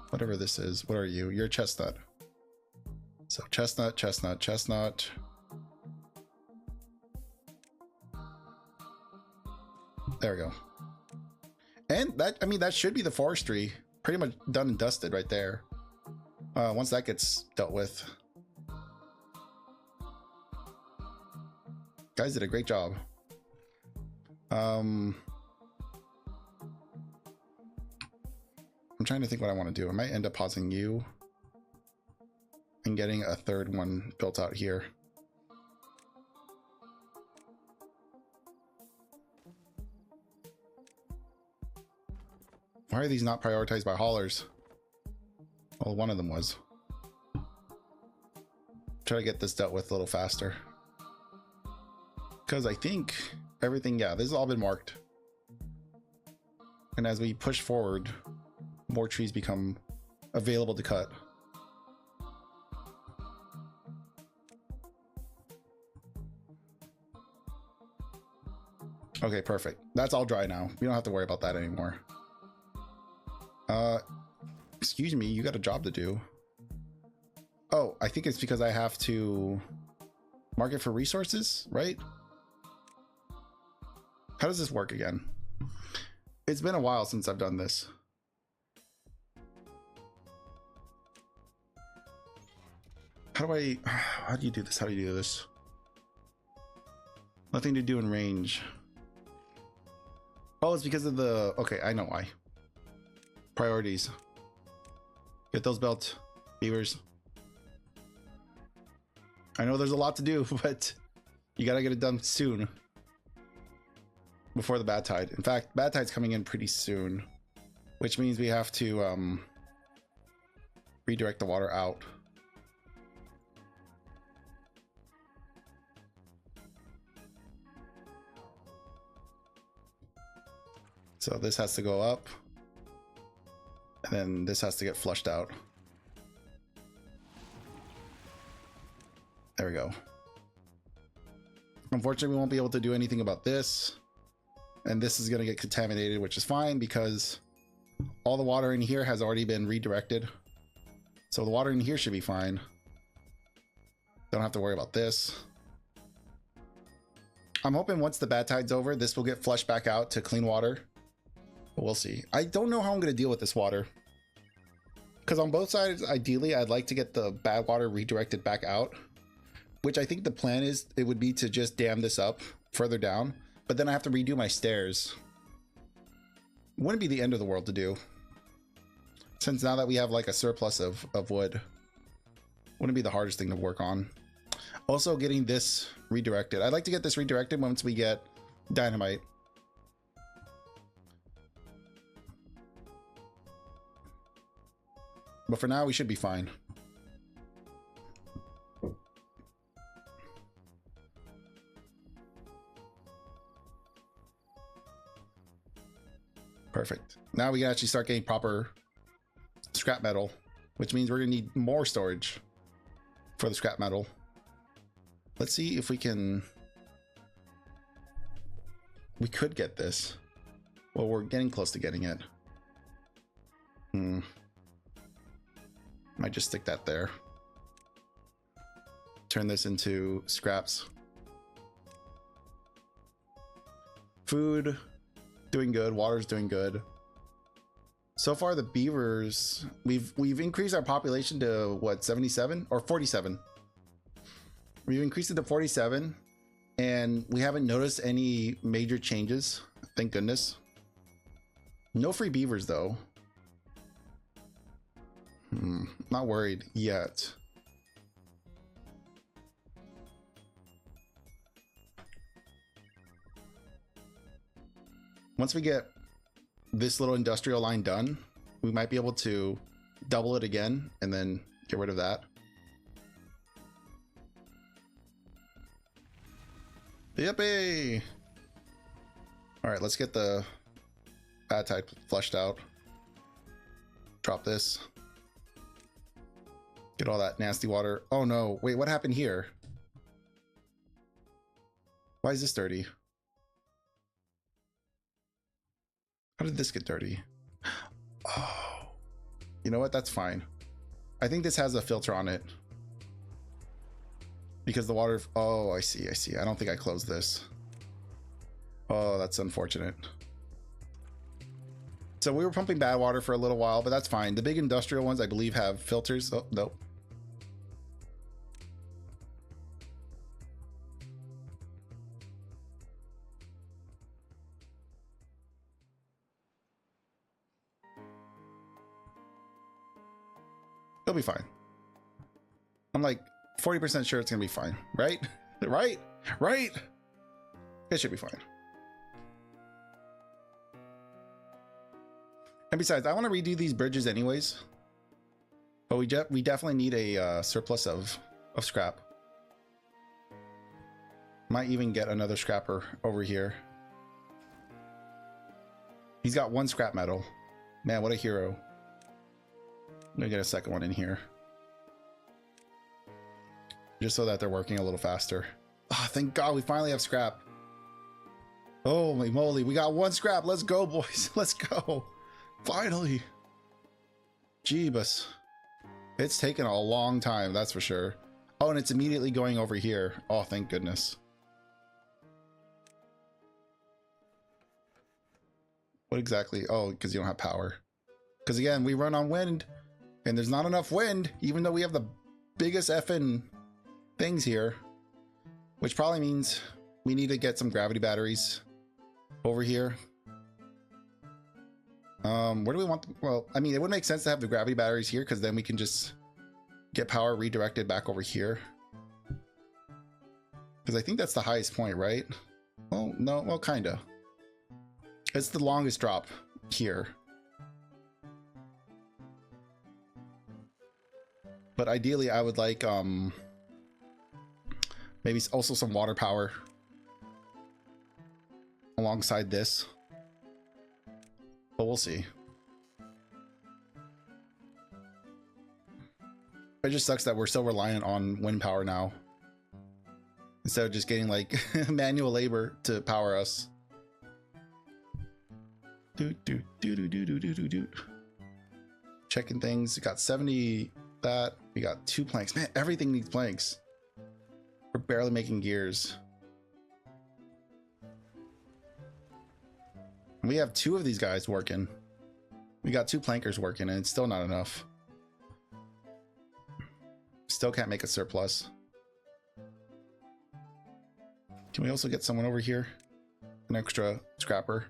whatever this is. What are you? You're a chestnut. So chestnut, chestnut, chestnut. There we go. And that, I mean, that should be the forestry. Pretty much done and dusted right there. Once that gets dealt with. Guys did a great job. I'm trying to think what I want to do. I might end up pausing you and getting a third one built out here. Why are these not prioritized by haulers? Well, one of them was. Try to get this dealt with a little faster. Because I think everything, yeah, this has all been marked. And as we push forward, more trees become available to cut. Okay, perfect. That's all dry now. We don't have to worry about that anymore. Excuse me, you got a job to do. Oh, I think it's because I have to market for resources, right? How does this work again? It's been a while since I've done this. How do you do this? How do you do this? Nothing to do in range. Oh, it's because of the, okay, I know why. Priorities. Get those built, beavers. I know there's a lot to do, but you gotta get it done soon. Before the bad tide. In fact, bad tide's coming in pretty soon, which means we have to redirect the water out. So this has to go up, and then this has to get flushed out. There we go. Unfortunately, we won't be able to do anything about this. And this is going to get contaminated, which is fine because all the water in here has already been redirected. So the water in here should be fine. Don't have to worry about this. I'm hoping once the bad tide's over, this will get flushed back out to clean water. But we'll see. I don't know how I'm going to deal with this water. Because on both sides, ideally, I'd like to get the bad water redirected back out. Which I think the plan is, it would be to just dam this up further down. But then I have to redo my stairs. Wouldn't be the end of the world to do. Since now that we have like a surplus of wood. Wouldn't be the hardest thing to work on. Also getting this redirected. I'd like to get this redirected once we get dynamite. But for now, we should be fine. Perfect. Now we can actually start getting proper scrap metal, which means we're gonna need more storage for the scrap metal. Let's see if we can. We could get this. Well, we're getting close to getting it. Might just stick that there. Turn this into scraps. Food. Doing good. Water's doing good. So far, the beavers, we've increased our population to what, 77 or 47? We've increased it to 47, and we haven't noticed any major changes. Thank goodness. No free beavers though. Not worried yet. Once we get this little industrial line done, we might be able to double it again and then get rid of that. Yippee! All right, let's get the bad type flushed out. Drop this. Get all that nasty water. Oh no, wait, what happened here? Why is this dirty? How did this get dirty? Oh, you know what? That's fine. I think this has a filter on it. Because the water... Oh, I see, I see. I don't think I closed this. Oh, that's unfortunate. So we were pumping bad water for a little while, but that's fine. The big industrial ones, I believe, have filters. Oh, no. It'll be fine. I'm like 40% sure it's gonna be fine, right? Right? It should be fine. And besides, I want to redo these bridges anyways. But we definitely need a surplus of scrap. Might even get another scrapper over here. He's got 1 scrap metal. Man, what a hero. I'm gonna get a second one in here. Just so that they're working a little faster. Oh, thank God we finally have scrap. Holy moly, we got 1 scrap. Let's go, boys. Let's go. Finally. Jeebus. It's taken a long time, that's for sure. Oh, and it's immediately going over here. Oh, thank goodness. What exactly? Oh, because you don't have power. Because again, we run on wind. And there's not enough wind, even though we have the biggest effing things here. Which probably means we need to get some gravity batteries over here. Where do we want them? Well, I mean, it would make sense to have the gravity batteries here because then we can just get power redirected back over here. Because I think that's the highest point, right? Oh, no, well, kinda. It's the longest drop here. But ideally, I would like maybe also some water power alongside this. But we'll see. It just sucks that we're so reliant on wind power now. Instead of just getting like manual labor to power us. Checking things. We got 70 that. We got 2 planks. Man, everything needs planks. We're barely making gears. We have 2 of these guys working. We got 2 plankers working and it's still not enough. Still can't make a surplus. Can we also get someone over here? An extra scrapper.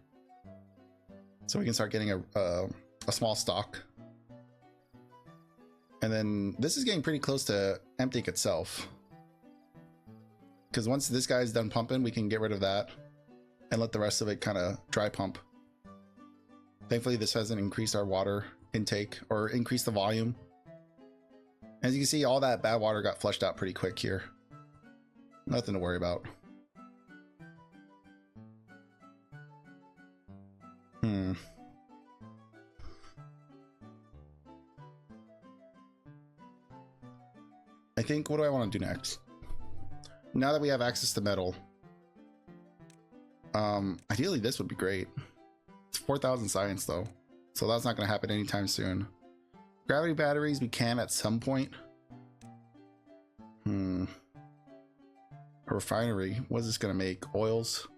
So we can start getting a small stock. And then this is getting pretty close to emptying itself. Because once this guy's done pumping, we can get rid of that and let the rest of it kind of dry pump. Thankfully, this hasn't increased our water intake or increased the volume. As you can see, all that bad water got flushed out pretty quick here. Nothing to worry about. I think, what do I want to do next? Now that we have access to metal, ideally this would be great. It's 4,000 science though, so that's not going to happen anytime soon. Gravity batteries we can at some point. A refinery, what is this going to make? Oils?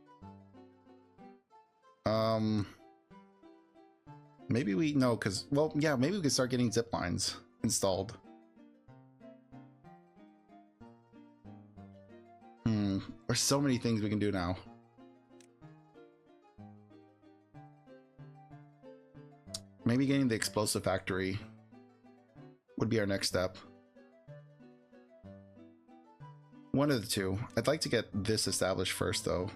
Maybe we, no, because, well, yeah, maybe we could start getting zip lines installed. There's so many things we can do now. Maybe getting the explosive factory would be our next step. One of the two. I'd like to get this established first though,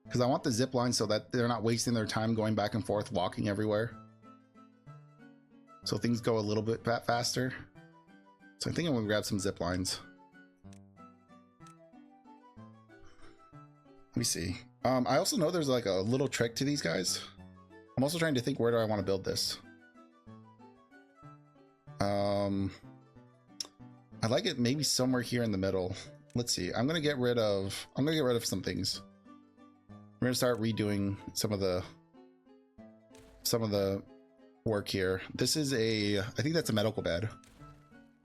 because I want the zip line so that they're not wasting their time going back and forth walking everywhere, so things go a little bit faster. So I think I'm gonna grab some zip lines. Let me see. I also know there's like a little trick to these guys. I'm also trying to think, where do I want to build this? I like it maybe somewhere here in the middle. Let's see. I'm gonna get rid of some things. We're gonna start redoing some of the work here. This is I think that's a medical bed.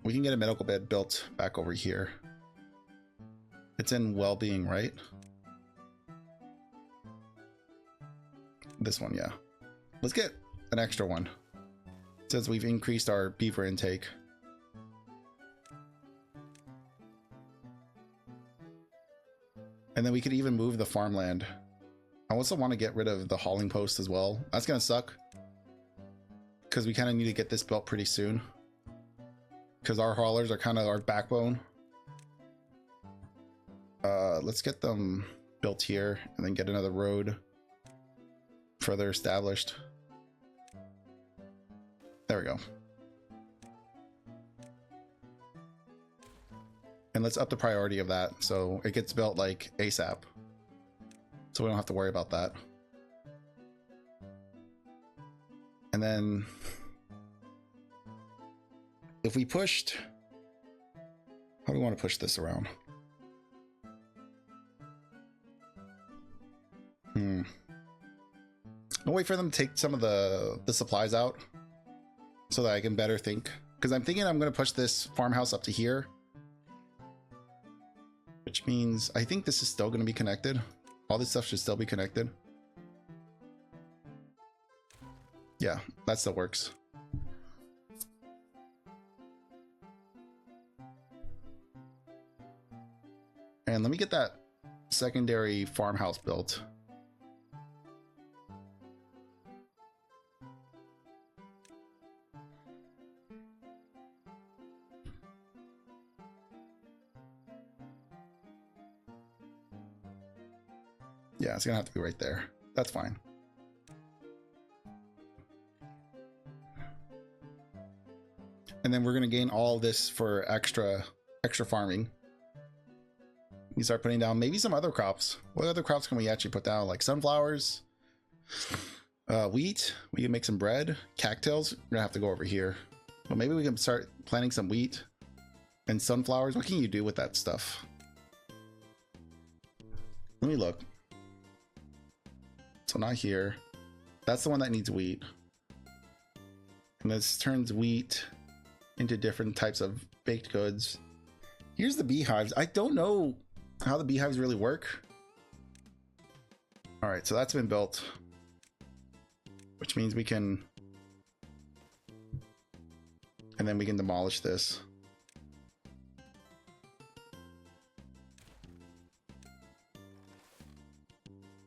We can get a medical bed built back over here. It's in well-being, right? This one, yeah. Let's get an extra one. It says we've increased our beaver intake. And then we could even move the farmland. I also want to get rid of the hauling post as well. That's gonna suck, because we kind of need to get this built pretty soon, because our haulers are kind of our backbone. Let's get them built here and then get another road further established. There we go. And let's up the priority of that so it gets built like ASAP, so we don't have to worry about that. And then if we pushed, how do we want to push this around? I'll wait for them to take some of the supplies out so that I can better think, because I'm thinking I'm going to push this farmhouse up to here, which means I think this is still going to be connected. All this stuff should still be connected. Yeah, that still works. And let me get that secondary farmhouse built. Yeah, it's gonna have to be right there. That's fine. And then we're gonna gain all this for extra farming. We start putting down maybe some other crops. What other crops can we actually put down? Like sunflowers, wheat. We can make some bread. Cattails. We're gonna have to go over here. But maybe we can start planting some wheat and sunflowers. What can you do with that stuff? Let me look. So not here. That's the one that needs wheat. And this turns wheat into different types of baked goods. Here's the beehives. I don't know how the beehives really work. All right, so that's been built, which means we can, and then we can demolish this.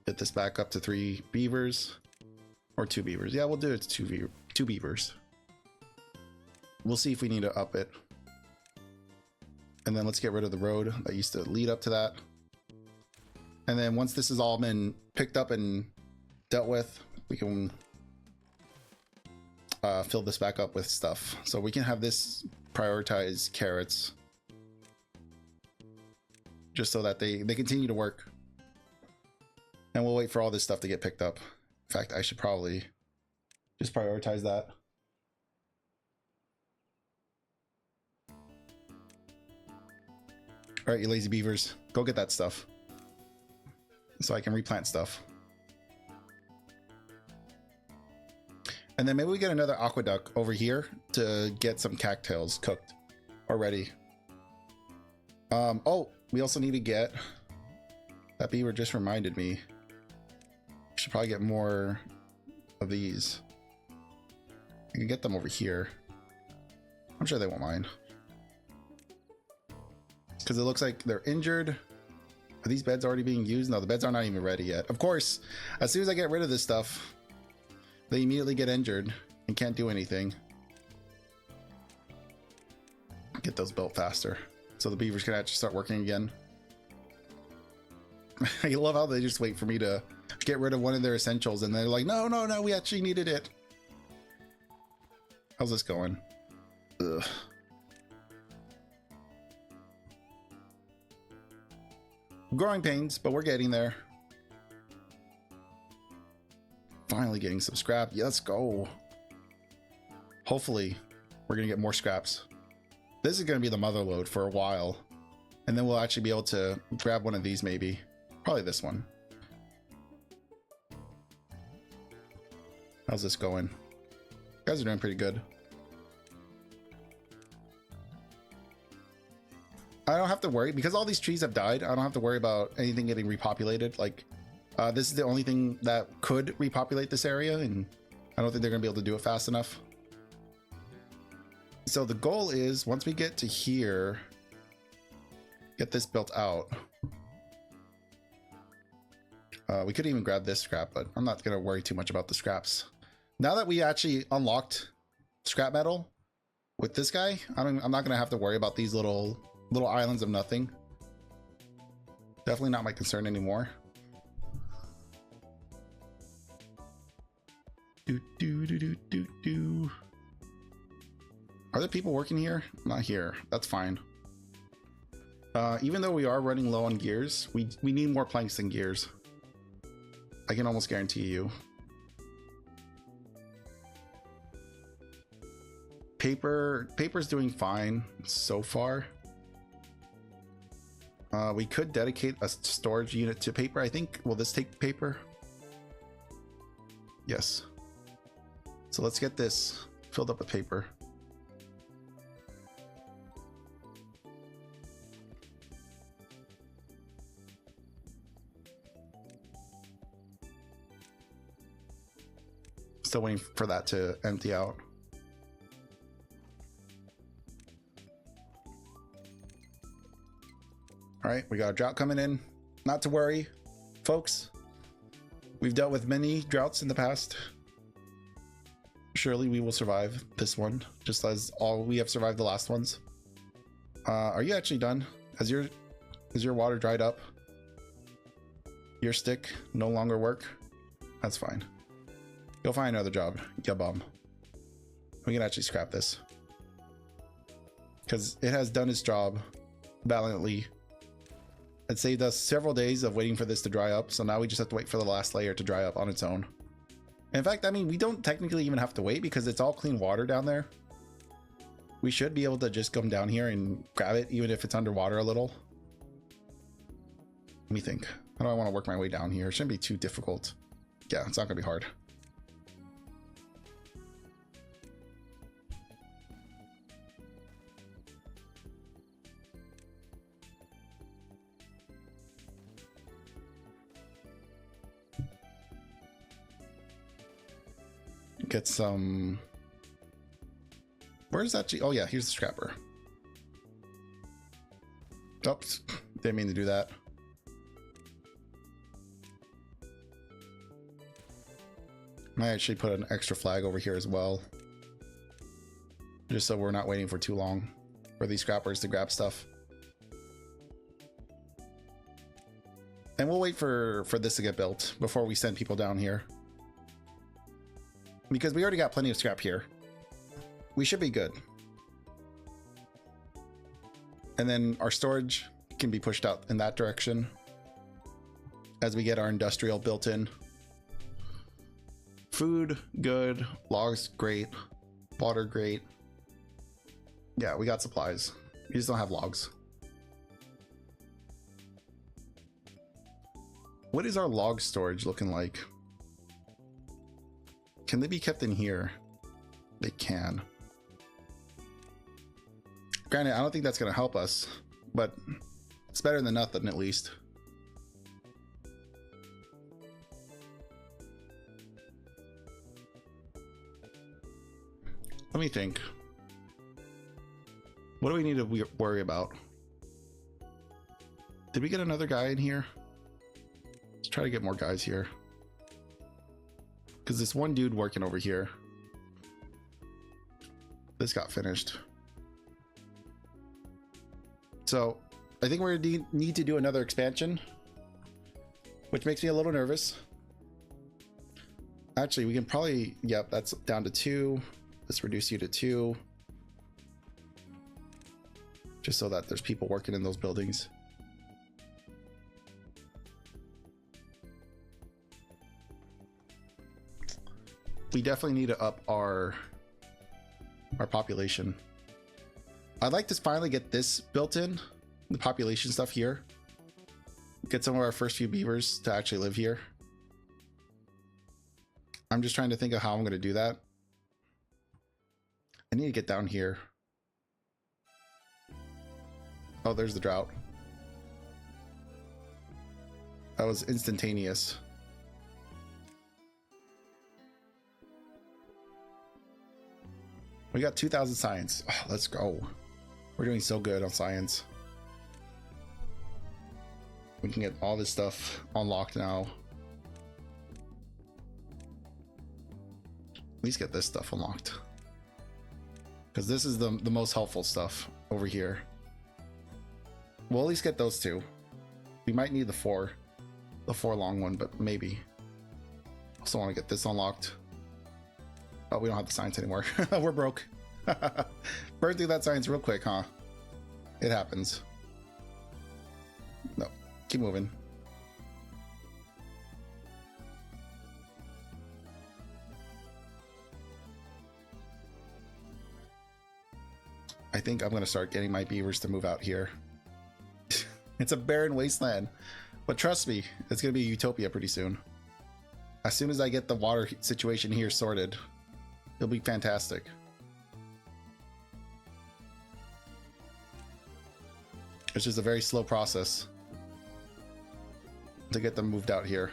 Get this back up to 3 beavers, or 2 beavers. Yeah, we'll do it to 2 beavers. We'll see if we need to up it. And then let's get rid of the road that used to lead up to that. And then once this has all been picked up and dealt with, we can fill this back up with stuff. So we can have this prioritize carrots, just so that they continue to work. And we'll wait for all this stuff to get picked up. In fact, I should probably just prioritize that. All right, you lazy beavers, go get that stuff so I can replant stuff. And then maybe we get another aqueduct over here to get some cattails cooked already. Oh, we also need to get, that beaver just reminded me, we should probably get more of these. I can get them over here. I'm sure they won't mind, because it looks like they're injured. Are these beds already being used? No, the beds are not even ready yet. Of course, as soon as I get rid of this stuff, they immediately get injured and can't do anything. get those built faster so the beavers can actually start working again. I love how they just wait for me to get rid of one of their essentials and they're like, no, no, no, we actually needed it. How's this going? Ugh. Growing pains, but we're getting there. Finally getting some scrap. Yeah, let's go. Hopefully we're gonna get more scraps. This is gonna be the mother load for a while, and then we'll actually be able to grab one of these, maybe probably this one. How's this going? You guys are doing pretty good. I don't have to worry because all these trees have died. I don't have to worry about anything getting repopulated. Like this is the only thing that could repopulate this area, and I don't think they're gonna be able to do it fast enough. So the goal is, once we get to here, get this built out. We could even grab this scrap, but I'm not gonna worry too much about the scraps. Now that we actually unlocked scrap metal with this guy, I'm not gonna have to worry about these little islands of nothing. Definitely not my concern anymore. Are there people working here? Not here. That's fine. Even though we are running low on gears, we need more planks than gears. I can almost guarantee you. Paper's doing fine so far. We could dedicate a storage unit to paper, I think. Will this take paper? Yes. So let's get this filled up with paper. Still waiting for that to empty out. All right, we got a drought coming in. Not to worry, folks. We've dealt with many droughts in the past. Surely we will survive this one, just as all we have survived the last ones. Are you actually done? Has your water dried up? Your stick no longer work? That's fine. Go find another job, ya bum. We can actually scrap this, because it has done its job valiantly. It saved us several days of waiting for this to dry up, so now we just have to wait for the last layer to dry up on its own. In fact, I mean, we don't technically even have to wait because it's all clean water down there. We should be able to just come down here and grab it, even if it's underwater a little. Let me think. How do I want to work my way down here? It shouldn't be too difficult. Yeah, it's not gonna be hard. Get some. Where's that? Oh yeah, here's the scrapper. Oops, didn't mean to do that. I actually put an extra flag over here as well, just so we're not waiting for too long for these scrappers to grab stuff. And we'll wait for this to get built before we send people down here, because we already got plenty of scrap here. We should be good. And then our storage can be pushed out in that direction as we get our industrial built in. Food, good. Logs, great. Water, great. Yeah, we got supplies. We just don't have logs. What is our log storage looking like? Can they be kept in here? They can. Granted, I don't think that's going to help us, but it's better than nothing at least. Let me think. What do we need to worry about? Did we get another guy in here? Let's try to get more guys here, because this one dude working over here, this got finished. So I think we're gonna need to do another expansion, which makes me a little nervous. Actually, we can probably, yep, that's down to 2. Let's reduce you to 2. Just so that there's people working in those buildings. We definitely need to up our population. I'd like to finally get this built in, the population stuff here. Get some of our first few beavers to actually live here. I'm just trying to think of how I'm going to do that. I need to get down here. Oh, there's the drought. That was instantaneous. We got 2,000 science. Oh, let's go. We're doing so good on science. We can get all this stuff unlocked now. At least get this stuff unlocked. Because this is the most helpful stuff over here. We'll at least get those 2. We might need the 4 long one, but maybe. Also want to get this unlocked. Oh, we don't have the science anymore. We're broke. Burn through that science real quick, huh? It happens. No, keep moving. I think I'm going to start getting my beavers to move out here. It's a barren wasteland. But trust me, it's going to be a utopia pretty soon. As soon as I get the water situation here sorted, it'll be fantastic. It's just a very slow process to get them moved out here.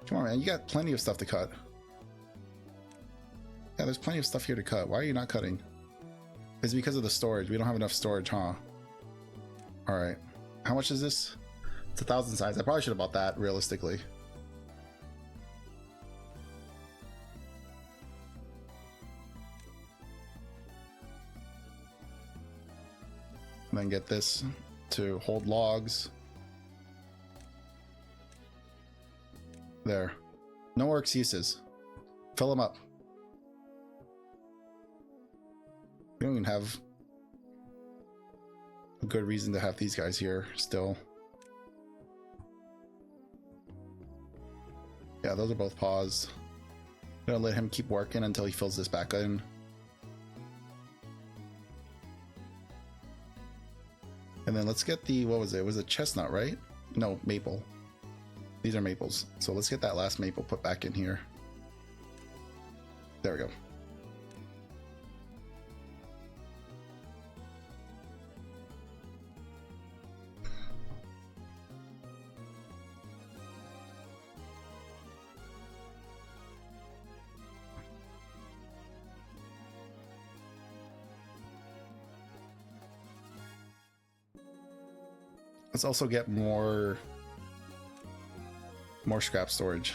Come on, man, you got plenty of stuff to cut. Yeah, there's plenty of stuff here to cut. Why are you not cutting? It's because of the storage. We don't have enough storage, huh? All right. How much is this? It's 1,000 size. I probably should have bought that realistically. And then get this to hold logs. There. No more excuses. Fill them up. We don't even have a good reason to have these guys here still. Yeah, those are both paused. I'm gonna let him keep working until he fills this back in. And then let's get the, what was it? It was a chestnut, right? No, maple. These are maples. So let's get that last maple put back in here. There we go. Let's also get more scrap storage.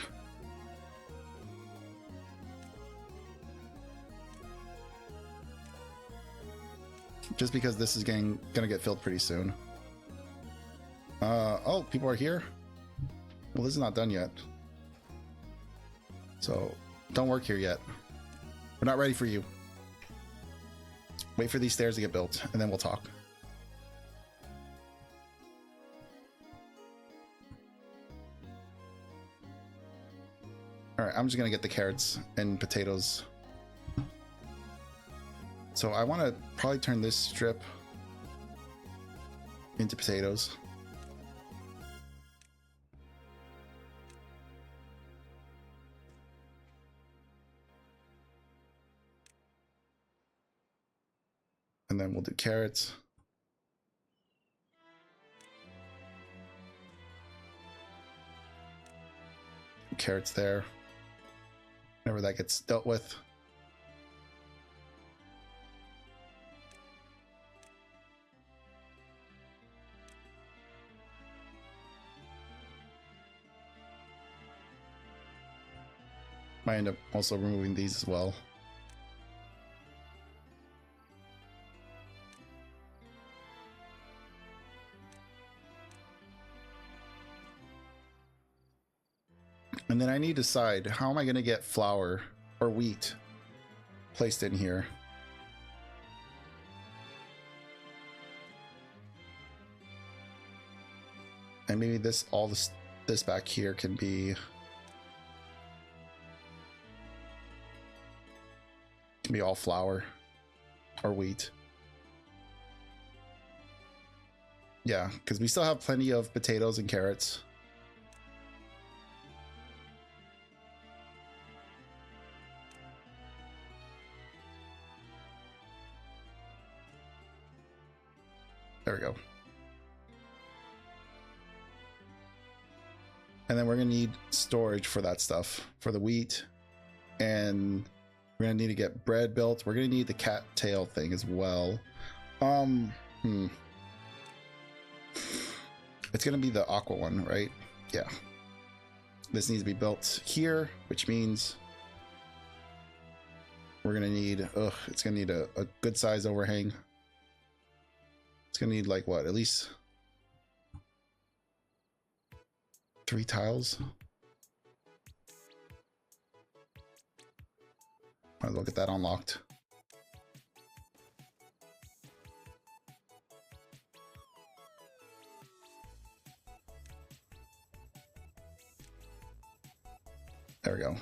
Just because this is gonna get filled pretty soon. Oh, people are here? Well, this is not done yet. So don't work here yet. We're not ready for you. Wait for these stairs to get built and then we'll talk. All right, I'm just gonna get the carrots and potatoes. So I want to probably turn this strip into potatoes. And then we'll do carrots. Carrots there. Whenever that gets dealt with. Might end up also removing these as well. And then I need to decide, how am I going to get flour or wheat placed in here? And maybe this, all this back here can be all flour or wheat. Yeah, because we still have plenty of potatoes and carrots. There we go. And then we're gonna need storage for that stuff, for the wheat, and we're gonna need to get bread built. We're gonna need the cat tail thing as well. It's gonna be the aqua one, right? Yeah. This needs to be built here, which means we're gonna need, it's gonna need a good size overhang. It's gonna need like what, at least 3 tiles. Might as well get that unlocked. There we go.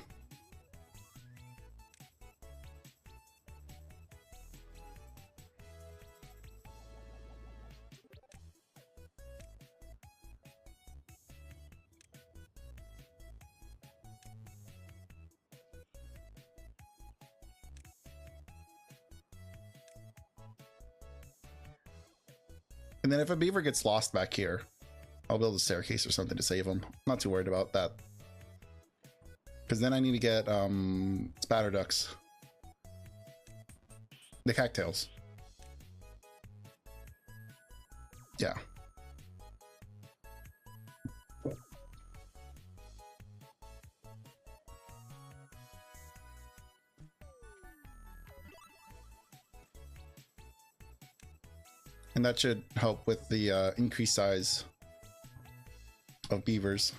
And then if a beaver gets lost back here, I'll build a staircase or something to save him. I'm not too worried about that. Because then I need to get spatter ducks. The cattails. Yeah. And that should help with the increased size of beavers.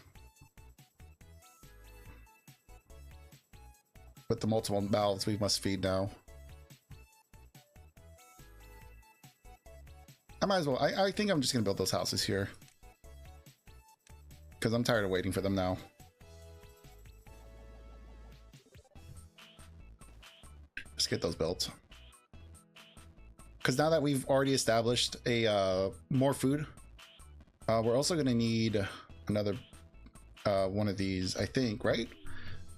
With the multiple mouths we must feed now. I might as well. I think I'm just going to build those houses here. Because I'm tired of waiting for them now. Let's get those built. Because now that we've already established a more food, we're also going to need another one of these, I think, right?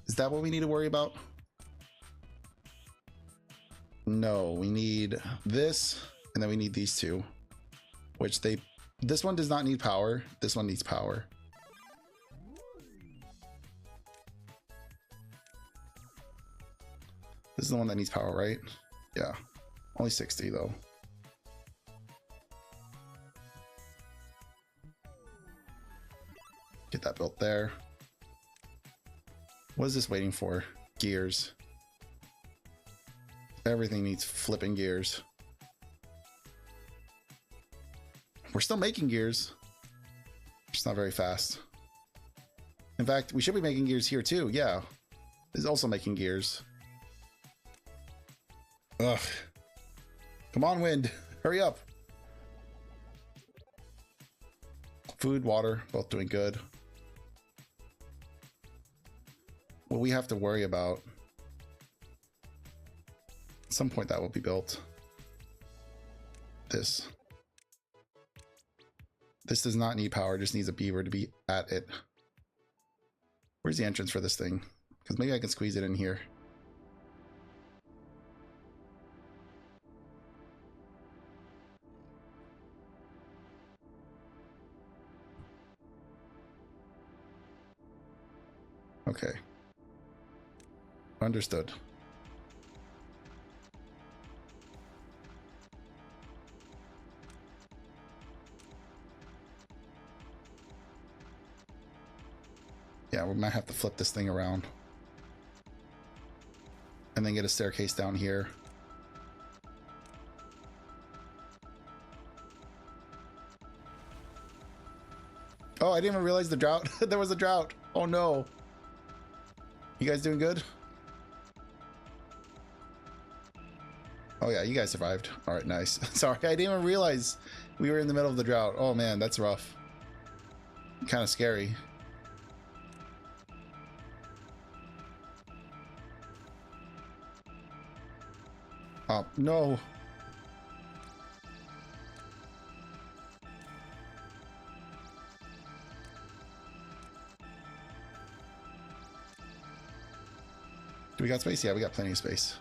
Is that what we need to worry about? No, we need this, and then we need these two, which this one does not need power. This one needs power. This is the one that needs power, right? Yeah, only 60 though. Get that built there. What is this waiting for? Gears. Everything needs flipping gears. We're still making gears. Just not very fast. In fact, we should be making gears here too. Yeah. This is also making gears. Ugh. Come on, wind. Hurry up. Food, water, both doing good. What we have to worry about, at some point that will be built. This does not need power, just needs a beaver to be at it. Where's the entrance for this thing? Because maybe I can squeeze it in here. Okay. Understood. Yeah, we might have to flip this thing around. and then get a staircase down here. Oh, I didn't even realize the drought. There was a drought. Oh no. You guys doing good? Oh yeah, you guys survived. All right, nice. Sorry, I didn't even realize we were in the middle of the drought. Oh man, that's rough. Kind of scary. Oh, no. Do we got space? Yeah, we got plenty of space.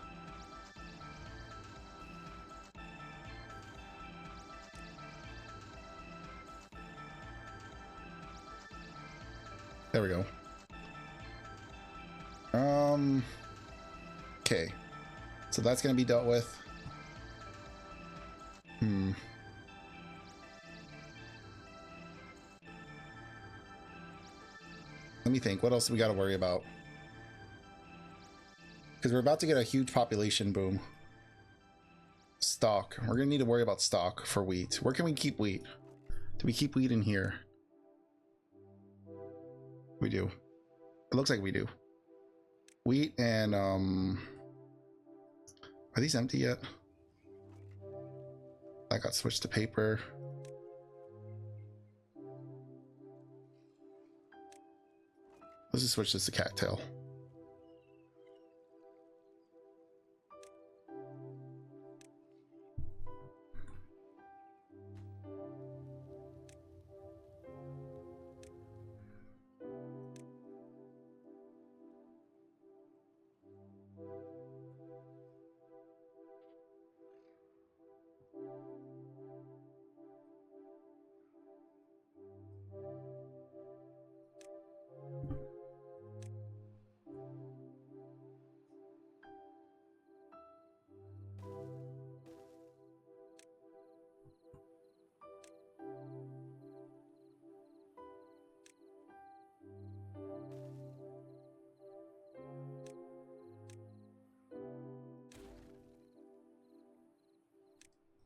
There we go. Okay. So that's going to be dealt with. Let me think. What else do we got to worry about? Because we're about to get a huge population boom. Stock. We're going to need to worry about stock for wheat. Where can we keep wheat? Do we keep wheat in here? We do. It looks like we do. Wheat and are these empty yet? That got switched to paper. Let's just switch this to cattail.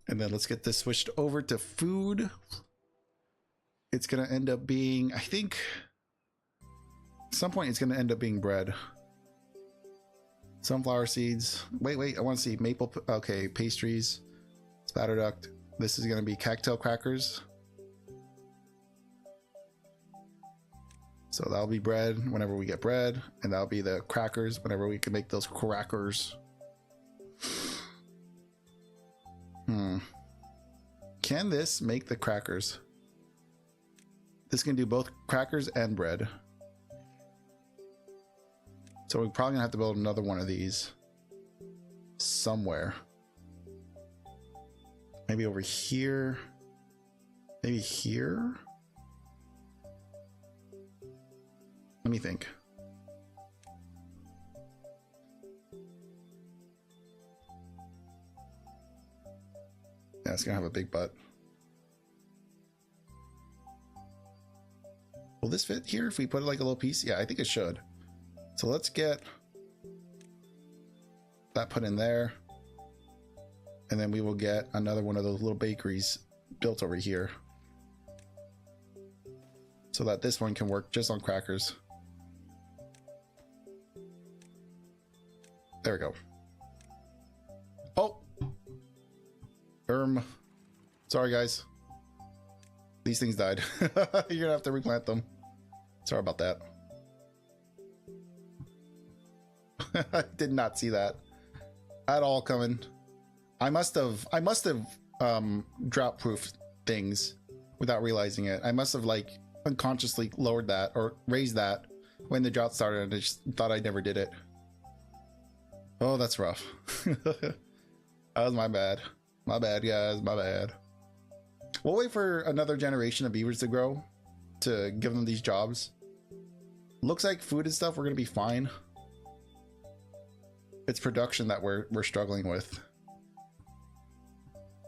And then let's get this switched over to food. It's going to end up being, I think, at some point it's going to end up being bread. Sunflower seeds. Wait, I want to see maple. Okay, pastries. Spatter duct. This is going to be cattail crackers. So that'll be bread whenever we get bread. And that'll be the crackers whenever we can make those crackers. Can this make the crackers? This can do both crackers and bread. So we're probably gonna have to build another one of these somewhere. Maybe over here. Maybe here? Let me think. Yeah, it's gonna have a big butt. Will this fit here if we put like a little piece? Yeah, I think it should. So let's get that put in there. And then we will get another one of those little bakeries built over here. So that this one can work just on crackers. There we go. Oh! Sorry guys. These things died. You're gonna have to replant them. Sorry about that. I did not see that at all coming. I must have drought proof things without realizing it. I must have like unconsciously lowered that or raised that when the drought started and I just thought I never did it. Oh, that's rough. That was my bad. My bad, guys. My bad. We'll wait for another generation of beavers to grow to give them these jobs. Looks like food and stuff, we're going to be fine. It's production that we're struggling with.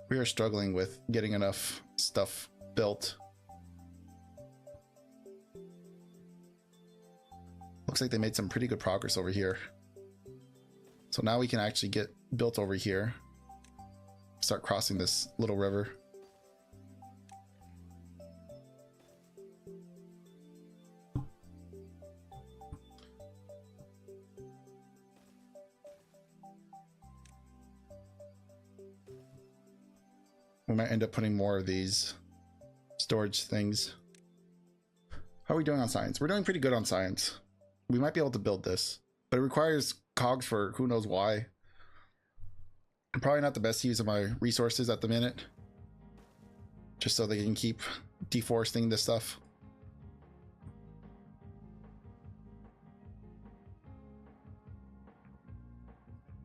We are struggling with getting enough stuff built. Looks like they made some pretty good progress over here. So now we can actually get built over here. Start crossing this little river. We might end up putting more of these storage things. How are we doing on science? We're doing pretty good on science. We might be able to build this, but it requires cogs for who knows why. Probably not the best use of my resources at the minute. Just so they can keep deforesting this stuff.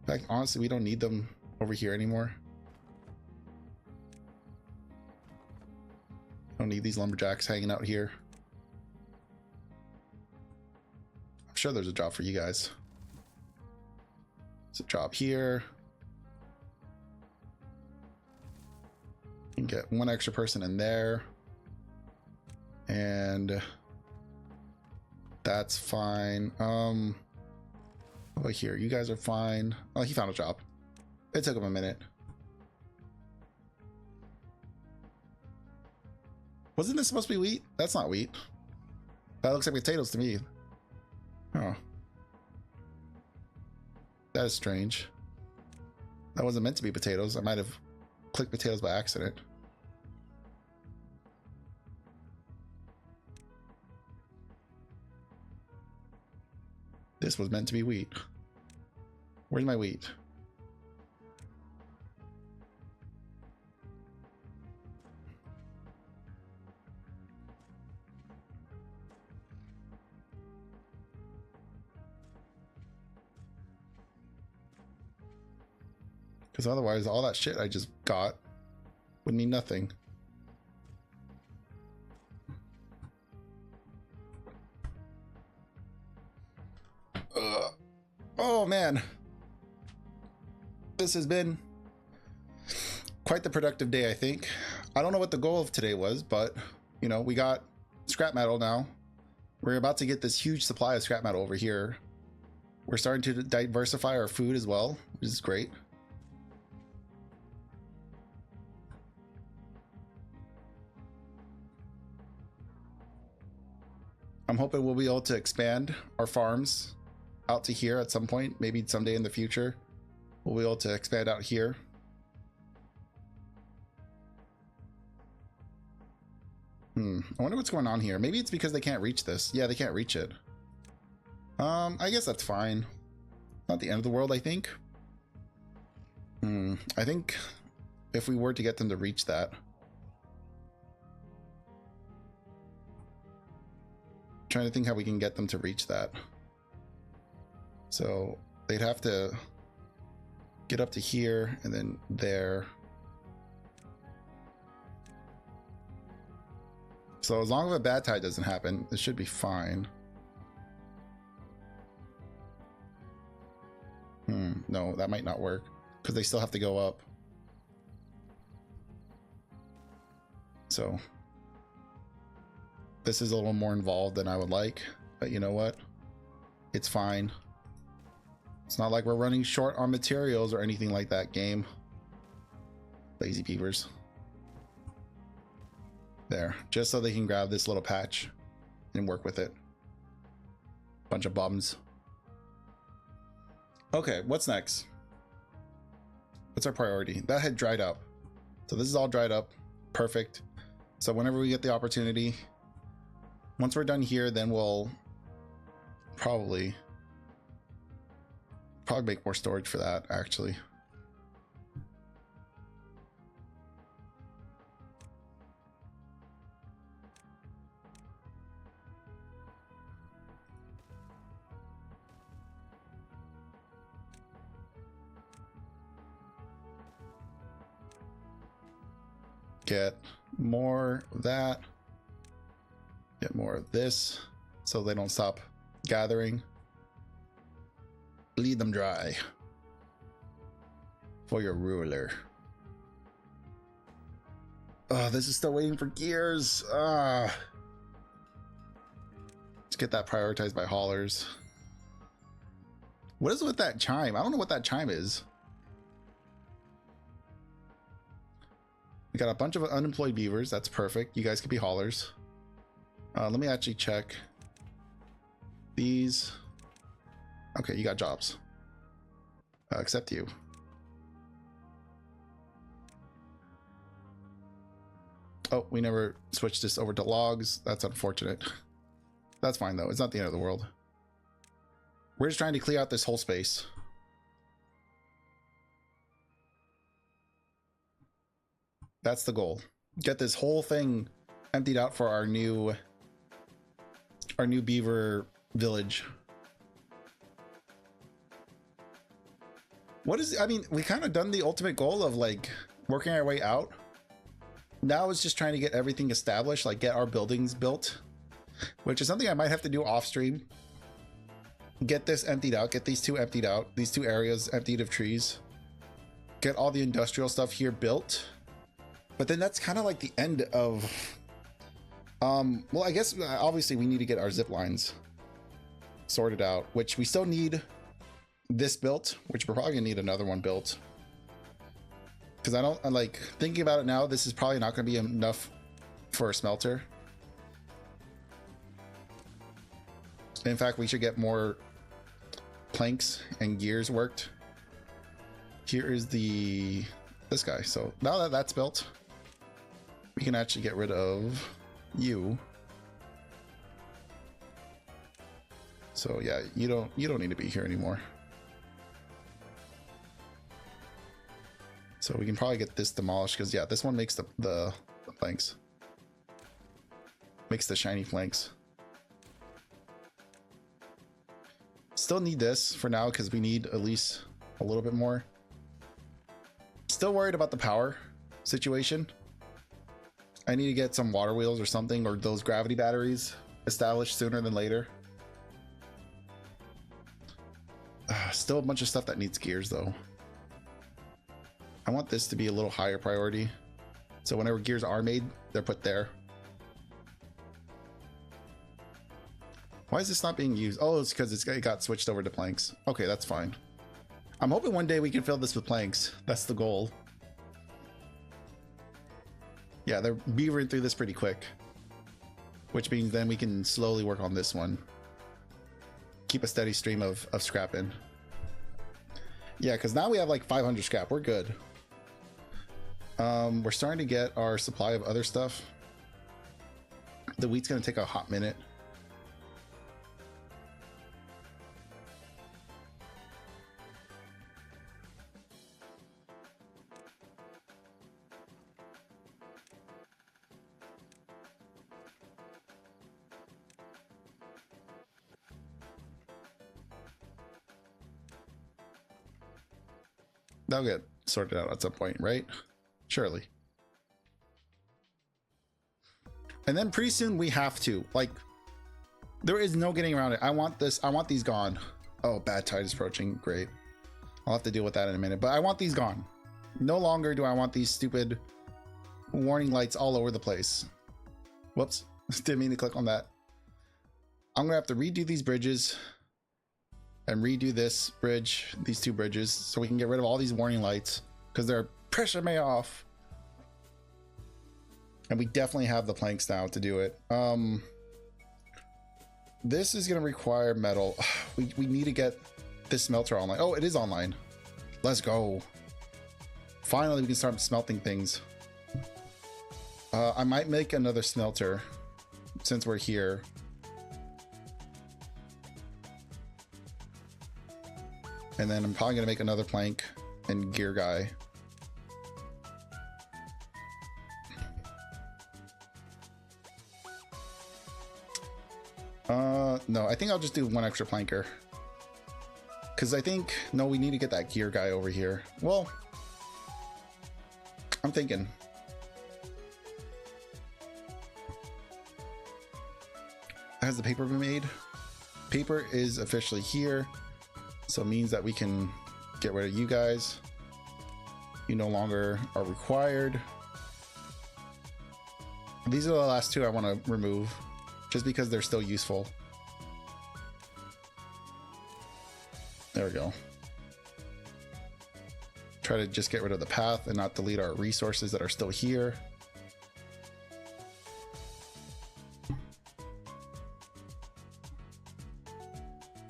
In fact, honestly, we don't need them over here anymore. Don't need these lumberjacks hanging out here. I'm sure there's a job for you guys. There's a job here. You can get one extra person in there. And that's fine. Over here, you guys are fine. Oh, he found a job. It took him a minute. Wasn't this supposed to be wheat? That's not wheat. That looks like potatoes to me. Oh. That is strange. That wasn't meant to be potatoes. I might have clicked potatoes by accident. This was meant to be wheat. Where's my wheat? Because otherwise, all that shit I just got would mean nothing. Oh man, this has been quite the productive day, I think. I don't know what the goal of today was, but you know, we got scrap metal now. We're about to get this huge supply of scrap metal over here. We're starting to diversify our food as well, which is great. I'm hoping we'll be able to expand our farms out to here at some point, maybe someday in the future. We'll be able to expand out here. I wonder what's going on here. Maybe it's because they can't reach this. Yeah, they can't reach it. I guess that's fine. Not the end of the world, I think. I think if we were to get them to reach that. Trying to think how we can get them to reach that. So they'd have to get up to here and then there. So as long as a bad tide doesn't happen, it should be fine. No, that might not work because they still have to go up. So this is a little more involved than I would like, but you know what? It's fine. It's not like we're running short on materials or anything like that, game. Lazy beavers. There, just so they can grab this little patch and work with it. Bunch of bums. Okay, what's next? What's our priority? That had dried up. So this is all dried up. Perfect. So whenever we get the opportunity, once we're done here, then we'll probably make more storage for that, actually. Get more of that. Get more of this so they don't stop gathering. Bleed them dry for your ruler. Oh, this is still waiting for gears. Let's get that prioritized by haulers. What is with that chime? I don't know what that chime is. We got a bunch of unemployed beavers. That's perfect. You guys could be haulers. Let me actually check these. Okay, you got jobs. Except you. Oh, we never switched this over to logs. That's unfortunate. That's fine though. It's not the end of the world. We're just trying to clear out this whole space. That's the goal. Get this whole thing emptied out for our new beaver village. What is, I mean, we kind of done the ultimate goal of like working our way out. Now it's just trying to get everything established, like get our buildings built, which is something I might have to do off stream. Get this emptied out, get these two emptied out, these two areas emptied of trees. Get all the industrial stuff here built. But then that's kind of like the end of, well, I guess obviously we need to get our zip lines sorted out, which we still need this built, which we're probably gonna need another one built. Because I like thinking about it now, this is probably not gonna be enough for a smelter. In fact, we should get more planks and gears worked. Here is this guy. So now that that's built, we can actually get rid of you. So yeah, you don't need to be here anymore. So we can probably get this demolished because yeah, this one makes the planks. Makes the shiny planks. Still need this for now because we need at least a little bit more. Still worried about the power situation. I need to get some water wheels or something, or those gravity batteries established sooner than later. Still a bunch of stuff that needs gears though. I want this to be a little higher priority. So whenever gears are made, they're put there. Why is this not being used? Oh, it's because it got switched over to planks. Okay, that's fine. I'm hoping one day we can fill this with planks. That's the goal. Yeah, they're beavering through this pretty quick. Which means then we can slowly work on this one. Keep a steady stream of scrap in. Yeah, because now we have like 500 scrap. We're good. We're starting to get our supply of other stuff. The wheat's going to take a hot minute. That'll get sorted out at some point, right? Surely. And then pretty soon we have to, like, there is no getting around it. I want this, I want these gone. Oh, bad tide is approaching. Great. I'll have to deal with that in a minute, but I want these gone. No longer do I want these stupid warning lights all over the place. Whoops. Didn't mean to click on that. I'm gonna have to redo these bridges and redo this bridge, these two bridges, so we can get rid of all these warning lights because they're pressure me off. And we definitely have the planks now to do it. This is gonna require metal. We need to get this smelter online. Oh, it is online. Let's go. Finally, we can start smelting things. I might make another smelter since we're here. And then I'm probably gonna make another plank and gear guy. No, I think I'll just do one extra planker. Cause I think, no, we need to get that gear guy over here. Well, I'm thinking. Has the paper been made? Paper is officially here. So it means that we can get rid of you guys. You no longer are required. These are the last two I want to remove just because they're still useful. There we go. Try to just get rid of the path and not delete our resources that are still here.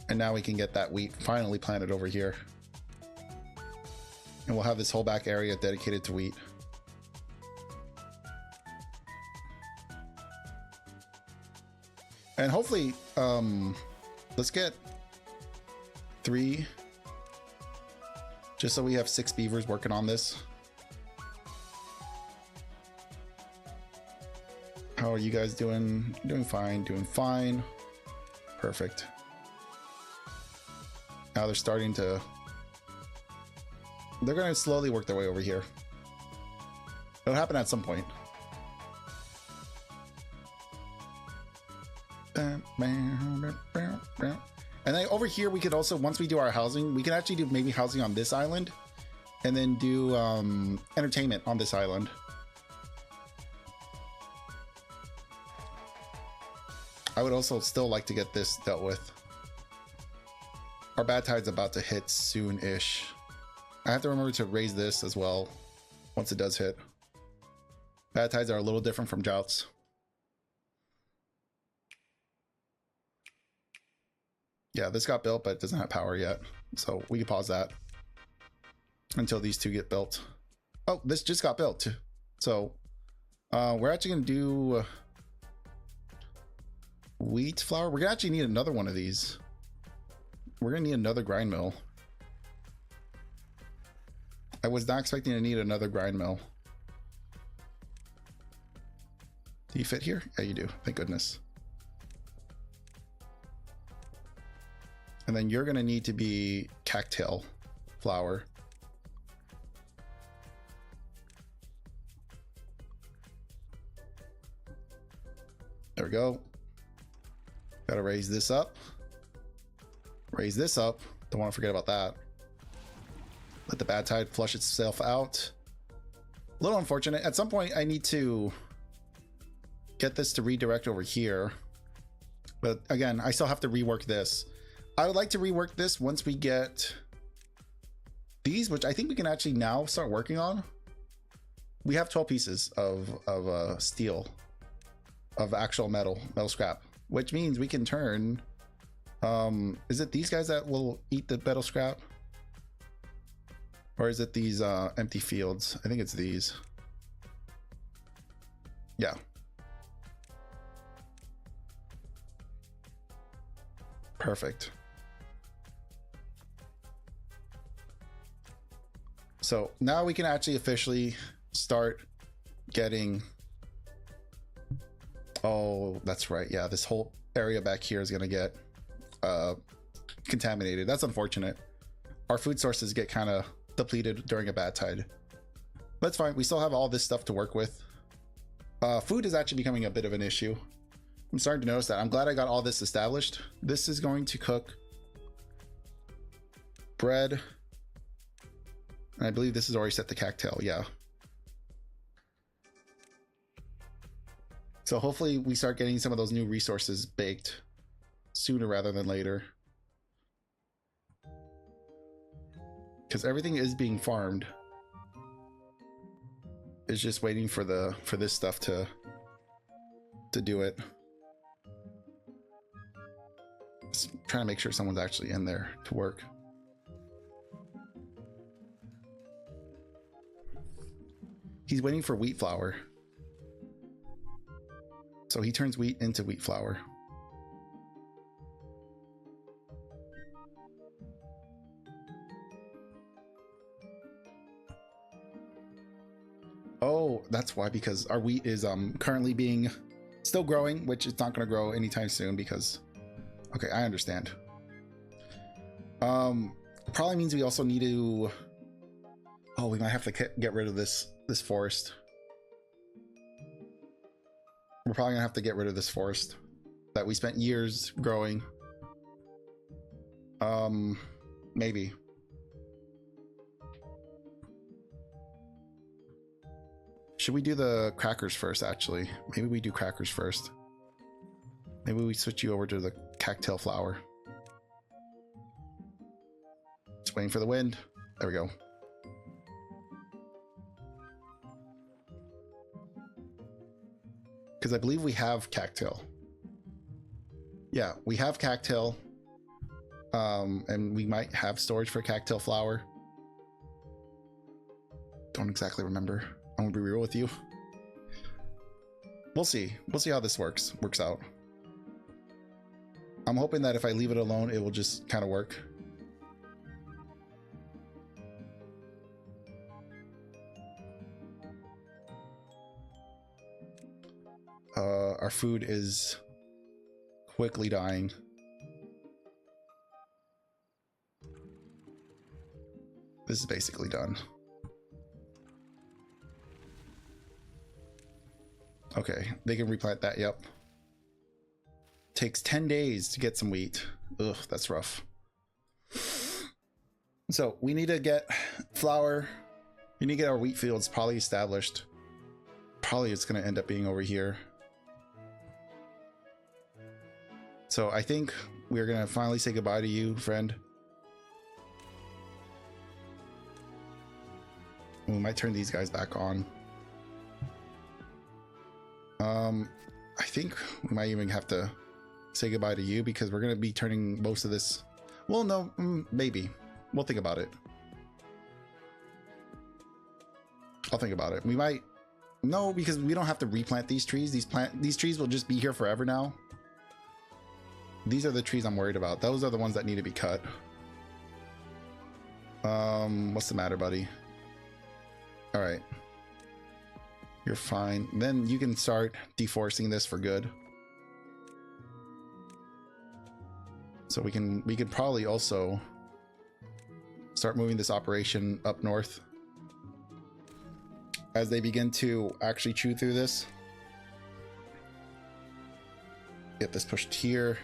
And now we can get that wheat finally planted over here. And we'll have this whole back area dedicated to wheat. And hopefully, let's get 3, just so we have 6 beavers working on this. How are you guys doing? Doing fine, doing fine. Perfect. Now they're starting to, they're going to slowly work their way over here. It'll happen at some point. And then over here, we could also, once we do our housing, we can actually do maybe housing on this island and then do entertainment on this island. I would also still like to get this dealt with. Our bad tide's about to hit soon-ish. I have to remember to raise this as well once it does hit. Bad tides are a little different from droughts. Yeah, this got built, but it doesn't have power yet. So we can pause that until these two get built. Oh, this just got built. So we're actually going to do wheat flour. We're going to actually need another one of these. We're going to need another grind mill. I was not expecting to need another grind mill. Do you fit here? Yeah, you do. Thank goodness. And then you're going to need to be cattail flour. There we go. Got to raise this up. Raise this up. Don't want to forget about that. Let the bad tide flush itself out. A little unfortunate. At some point, I need to get this to redirect over here. But again, I still have to rework this. I would like to rework this once we get these, which I think we can actually now start working on. We have 12 pieces of steel, of actual metal scrap, which means we can turn, is it these guys that will eat the metal scrap? Or is it these empty fields? I think it's these. Yeah. Perfect. So now we can actually officially start getting, oh, that's right. Yeah, this whole area back here is going to get contaminated. That's unfortunate. Our food sources get kind of depleted during a bad tide. That's fine. We still have all this stuff to work with. Food is actually becoming a bit of an issue. I'm starting to notice that. I'm glad I got all this established. This is going to cook bread. And I believe this is already set to cattail. Yeah. So hopefully we start getting some of those new resources baked sooner rather than later. Because everything is being farmed. It's just waiting for this stuff to do it. Just trying to make sure someone's actually in there to work. He's waiting for wheat flour. So he turns wheat into wheat flour. Oh, that's why, because our wheat is currently being still growing, which it's not going to grow anytime soon because, okay, I understand. Probably means we also need to, oh, we might have to get rid of this forest. We're probably gonna have to get rid of this forest that we spent years growing. Maybe. Should we do the crackers first, actually? Maybe we do crackers first. Maybe we switch you over to the cattail flour. Just waiting for the wind. There we go. Because I believe we have cactail. Yeah, we have cactail. And we might have storage for cactail flower. Don't exactly remember. I'm gonna be real with you. We'll see. We'll see how this works out. I'm hoping that if I leave it alone, it will just kind of work. Our food is quickly dying. This is basically done. Okay, they can replant that, yep. Takes 10 days to get some wheat. Ugh, that's rough. So we need to get flour. We need to get our wheat fields probably established. Probably it's going to end up being over here. So I think we're going to finally say goodbye to you, friend. We might turn these guys back on. I think we might even have to say goodbye to you because we're going to be turning most of this. Well, no, maybe. We'll think about it. I'll think about it. We might. No, because we don't have to replant these trees. These trees will just be here forever now. These are the trees I'm worried about. Those are the ones that need to be cut. What's the matter, buddy? All right. You're fine. Then you can start deforesting this for good. So we could probably also start moving this operation up north as they begin to actually chew through this. Get this pushed here.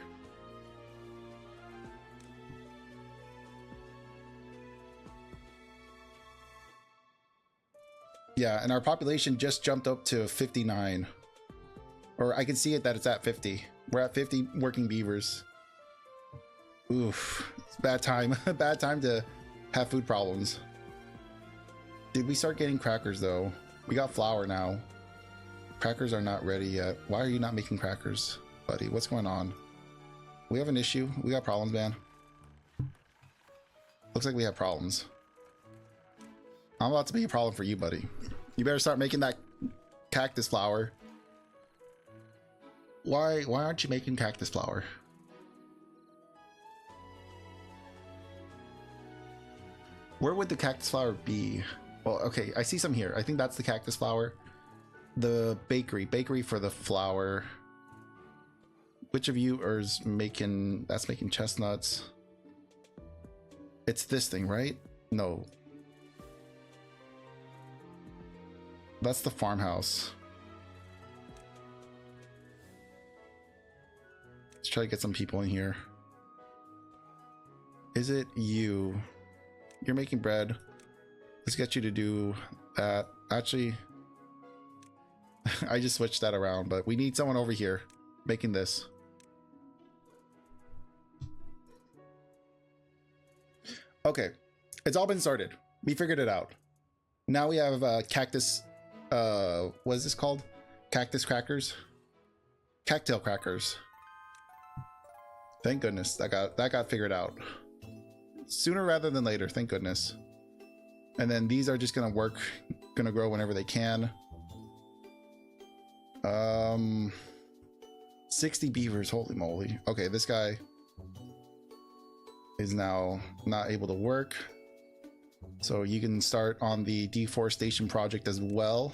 Yeah, and our population just jumped up to 59. Or I can see it that it's at 50. We're at 50 working beavers. Oof, it's bad time. Bad time to have food problems. Did we start getting crackers though? We got flour now. Crackers are not ready yet. Why are you not making crackers, buddy? What's going on? We have an issue. We got problems, man. Looks like we have problems. I'm about to be a problem for you, buddy. You better start making that cactus flower. Why aren't you making cactus flower? Where would the cactus flower be? Well, okay, I see some here. I think that's the cactus flower. The bakery for the flour. Which of you is making, that's making chestnuts? It's this thing, right? No. That's the farmhouse. Let's try to get some people in here. Is it you? You're making bread. Let's get you to do that. Actually, I just switched that around, but we need someone over here making this. Okay, it's all been started. We figured it out. Now we have cactus. What is this called? Cactus crackers. Cactail crackers. Thank goodness that got figured out sooner rather than later. Thank goodness. And then these are just gonna work, gonna grow whenever they can. 60 beavers, holy moly. Okay, this guy is now not able to work, so you can start on the deforestation project as well.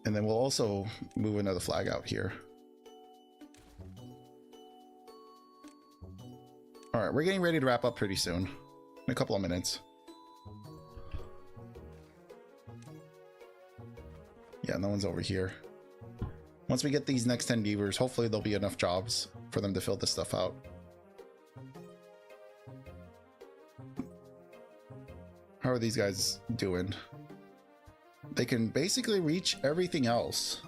And then we'll also move another flag out here. All right, we're getting ready to wrap up pretty soon, in a couple of minutes. Yeah, no one's over here. Once we get these next 10 beavers, hopefully there'll be enough jobs for them to fill this stuff out. How are these guys doing? They can basically reach everything else.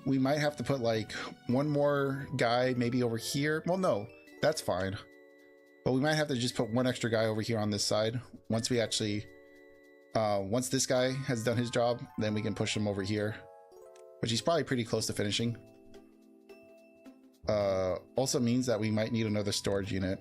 we might have to put like one more guy maybe over here. Well, no, that's fine. But we might have to just put one extra guy over here on this side. Once we actually, once this guy has done his job, then we can push him over here, which he's probably pretty close to finishing. Also means that we might need another storage unit.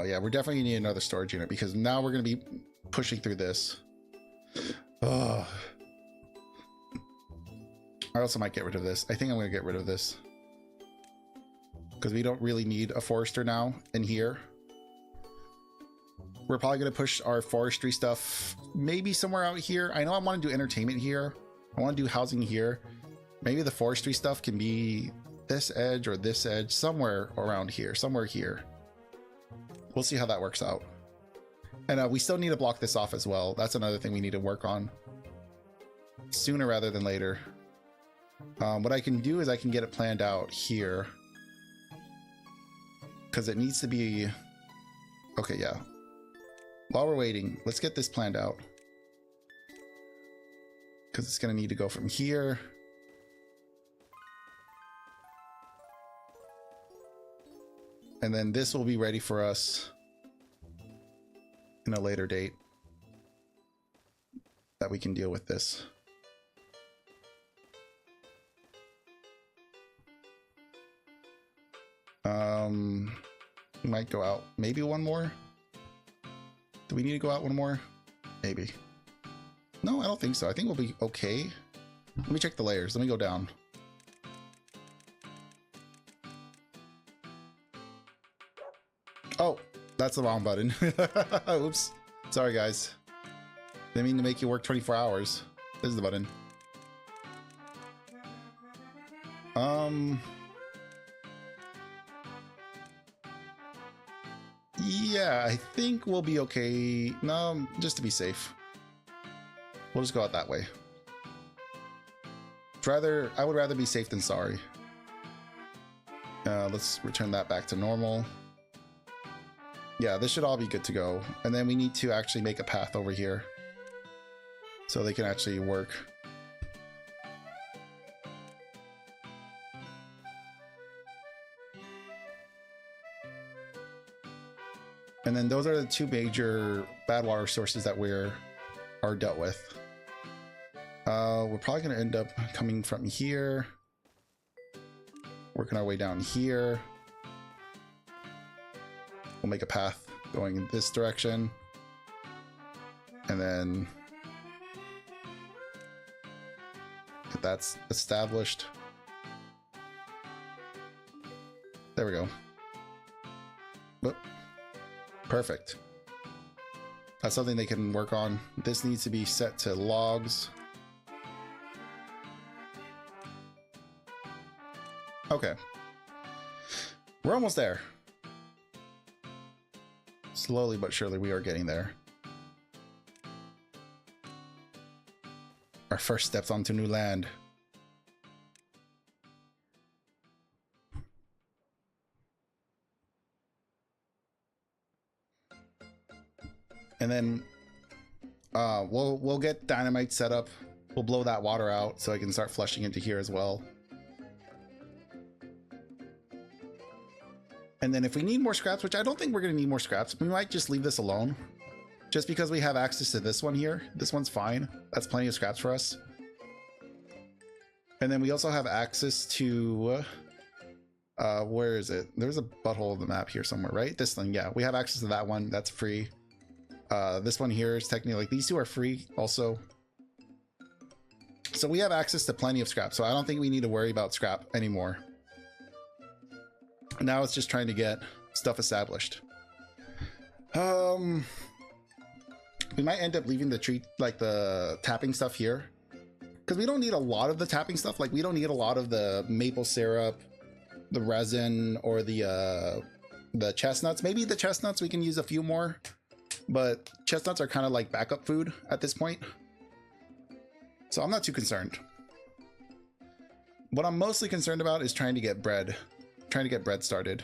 Yeah, we're definitely gonna need another storage unit because now we're gonna be pushing through this. I also might get rid of this. I think I'm gonna get rid of this because we don't really need a forester now in here. We're probably gonna push our forestry stuff maybe somewhere out here. I know I want to do entertainment here. I want to do housing here. Maybe the forestry stuff can be this edge or this edge, somewhere around here, somewhere here. We'll see how that works out. And we still need to block this off as well. That's another thing we need to work on sooner rather than later. What I can do is I can get it planned out here because it needs to be okay. Yeah, while we're waiting, let's get this planned out because it's going to need to go from here and then this will be ready for us in a later date that we can deal with this. We might go out maybe one more. Do we need to go out one more? Maybe. No, I don't think so. I think we'll be okay. Let me check the layers. Let me go down. Oh, that's the wrong button. Oops. Sorry, guys. Didn't mean to make you work 24 hours. This is the button. Yeah, I think we'll be okay. No, just to be safe. We'll just go out that way. I would rather be safe than sorry. Let's return that back to normal. Yeah, this should all be good to go. And then we need to actually make a path over here so they can actually work. And then those are the two major bad water sources that are dealt with. We're probably going to end up coming from here, working our way down here. We'll make a path going in this direction, and then get that established. There we go. Whoop. Perfect. That's something they can work on. This needs to be set to logs. Okay. We're almost there. Slowly but surely we are getting there. Our first steps onto new land. And then we'll get dynamite set up. We'll blow that water out so I can start flushing into here as well. And then if we need more scraps, which I don't think we're going to need more scraps, we might just leave this alone. Just because we have access to this one here. This one's fine. That's plenty of scraps for us. And then we also have access to... where is it? There's a butthole of the map here somewhere, right? This thing, yeah. We have access to that one. That's free. This one here is technically... like, these two are free also. So we have access to plenty of scrap. So I don't think we need to worry about scrap anymore. Now it's just trying to get stuff established. We might end up leaving the tree, like the tapping stuff here, because we don't need a lot of the tapping stuff. Like we don't need a lot of the maple syrup, the resin, or the chestnuts. Maybe the chestnuts we can use a few more, but chestnuts are kind of like backup food at this point. So I'm not too concerned. What I'm mostly concerned about is trying to get bread started.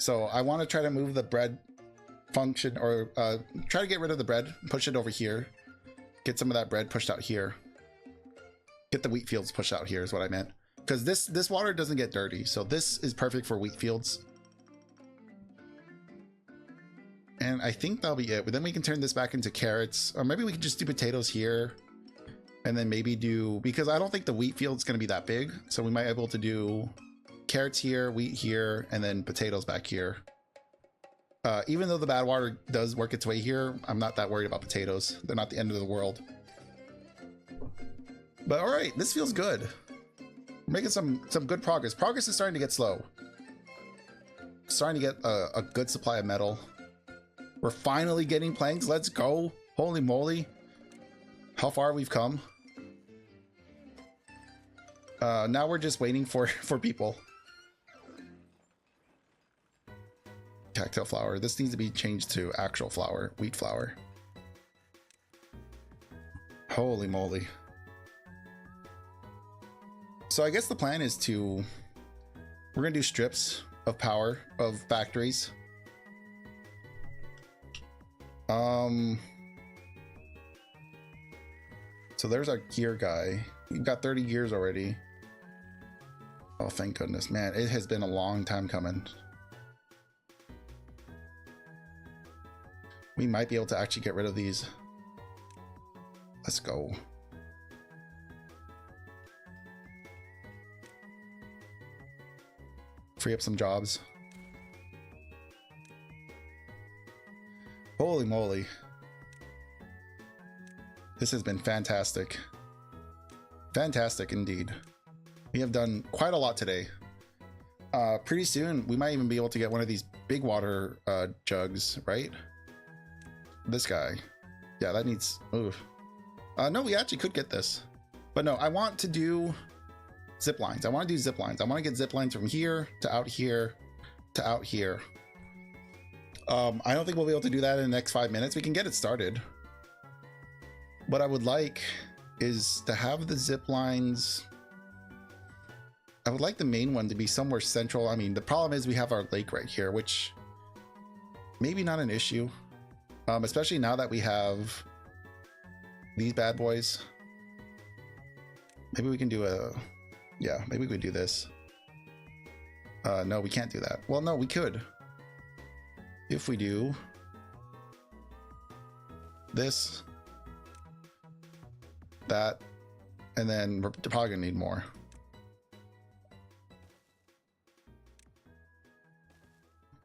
So I want to try to move the bread function, or try to get rid of the bread, push it over here, get some of that bread pushed out here, get the wheat fields pushed out here is what I meant, because this water doesn't get dirty, so this is perfect for wheat fields. And I think that'll be it. But then we can turn this back into carrots, or maybe we can just do potatoes here, and then maybe do, because I don't think the wheat field's going to be that big, so we might be able to do carrots here, wheat here, and then potatoes back here. Even though the bad water does work its way here, I'm not that worried about potatoes. They're not the end of the world. But all right, this feels good. We're making some good progress. Progress is starting to get slow. Starting to get a good supply of metal. We're finally getting planks. Let's go. Holy moly. How far we've come. Now we're just waiting for people. Cacti flour. This needs to be changed to actual flour, wheat flour. Holy moly. So I guess the plan is we're gonna do strips of power of factories. So there's our gear guy. We've got 30 gears already. Oh, thank goodness, man. It has been a long time coming. We might be able to actually get rid of these. Let's go. Free up some jobs. Holy moly. This has been fantastic. Fantastic indeed. We have done quite a lot today. Pretty soon we might even be able to get one of these big water jugs, right? This guy. Yeah, that needs... Oof. No, we actually could get this. But no, I want to do zip lines. I want to do zip lines. I want to get zip lines from here to out here to out here. I don't think we'll be able to do that in the next 5 minutes. We can get it started. What I would like is to have the zip lines... I would like the main one to be somewhere central. I mean, the problem is we have our lake right here, which maybe not an issue. Especially now that we have these bad boys. Maybe we can do a... Yeah, maybe we could do this. No, we can't do that. Well, no, we could. If we do this, that, and then we're probably gonna need more.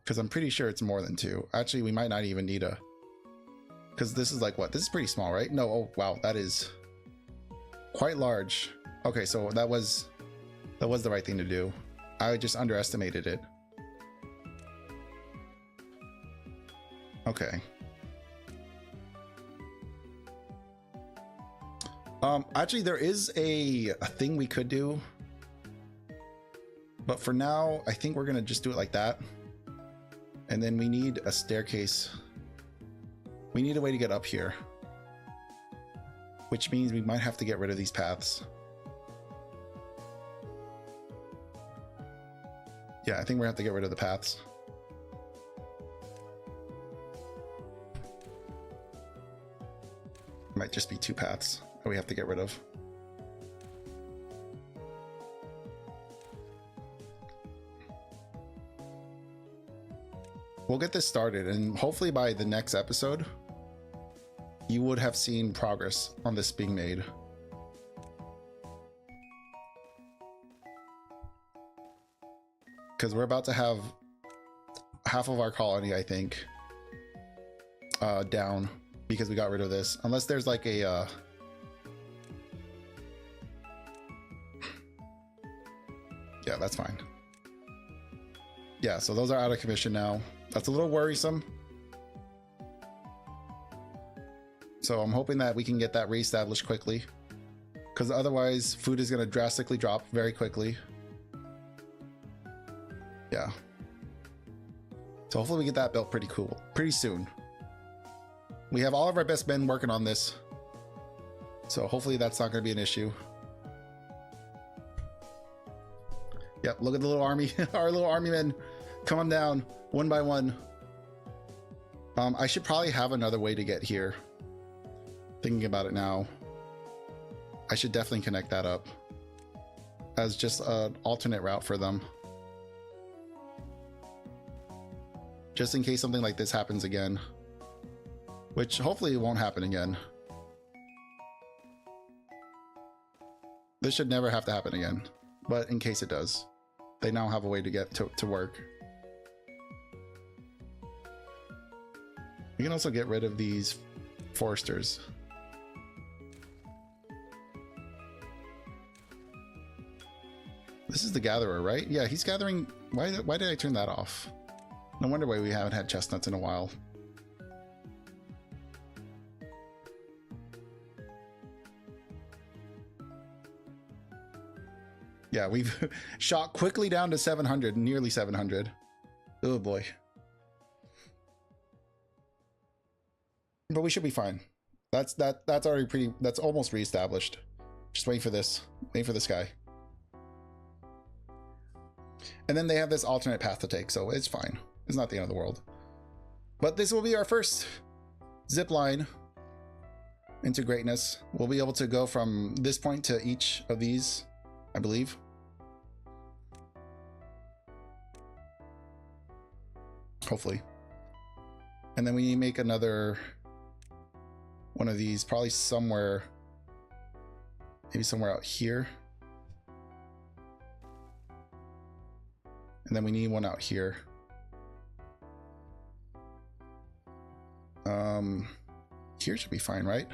Because I'm pretty sure it's more than 2. Actually, we might not even need a... Because this is like what? This is pretty small, right? No, oh wow, that is quite large. Okay, so that was the right thing to do. I just underestimated it. Okay. Actually, there is a thing we could do, but for now, I think we're gonna just do it like that. And then we need a staircase. We need a way to get up here, which means we might have to get rid of these paths. Yeah, I think we're gonna have to get rid of the paths. Might just be 2 paths that we have to get rid of. We'll get this started, and hopefully by the next episode, you would have seen progress on this being made. Because we're about to have half of our colony, I think, down because we got rid of this. Unless there's like a... Yeah, that's fine. Yeah, so those are out of commission now. That's a little worrisome. So I'm hoping that we can get that reestablished quickly, because otherwise food is going to drastically drop very quickly. Yeah. So hopefully we get that built pretty soon. We have all of our best men working on this, so hopefully that's not going to be an issue. Yep, look at the little army, our little army men Come on down, one by one. I should probably have another way to get here. Thinking about it now. I should definitely connect that up as just an alternate route for them. Just in case something like this happens again. Which hopefully it won't happen again. This should never have to happen again. But in case it does, they now have a way to get to work. We can also get rid of these foresters. This is the gatherer, right? Yeah, he's gathering. Why did I turn that off? No wonder why we haven't had chestnuts in a while. Yeah, we've shot quickly down to 700, nearly 700. Oh boy. But we should be fine. That's already pretty, that's almost reestablished. Just waiting for this. Waiting for this guy. And then they have this alternate path to take, so it's fine. It's not the end of the world. But this will be our first zip line into greatness. We'll be able to go from this point to each of these, I believe. Hopefully. And then we need to make another one of these, probably somewhere, maybe somewhere out here. And then we need one out here. Here should be fine, right?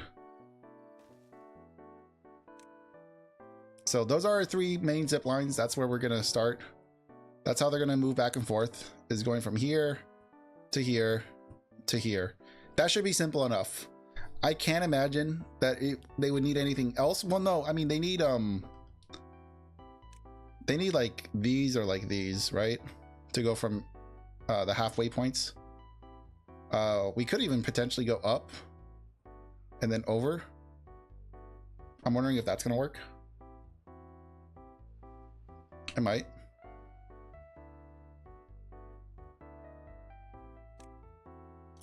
So those are our 3 main zip lines. That's where we're gonna start. That's how they're gonna move back and forth, is going from here to here to here. That should be simple enough. I can't imagine that they would need anything else. Well, no, I mean, they need like these or like these, right? To go from the halfway points. We could even potentially go up and then over. I'm wondering if that's gonna work. It might.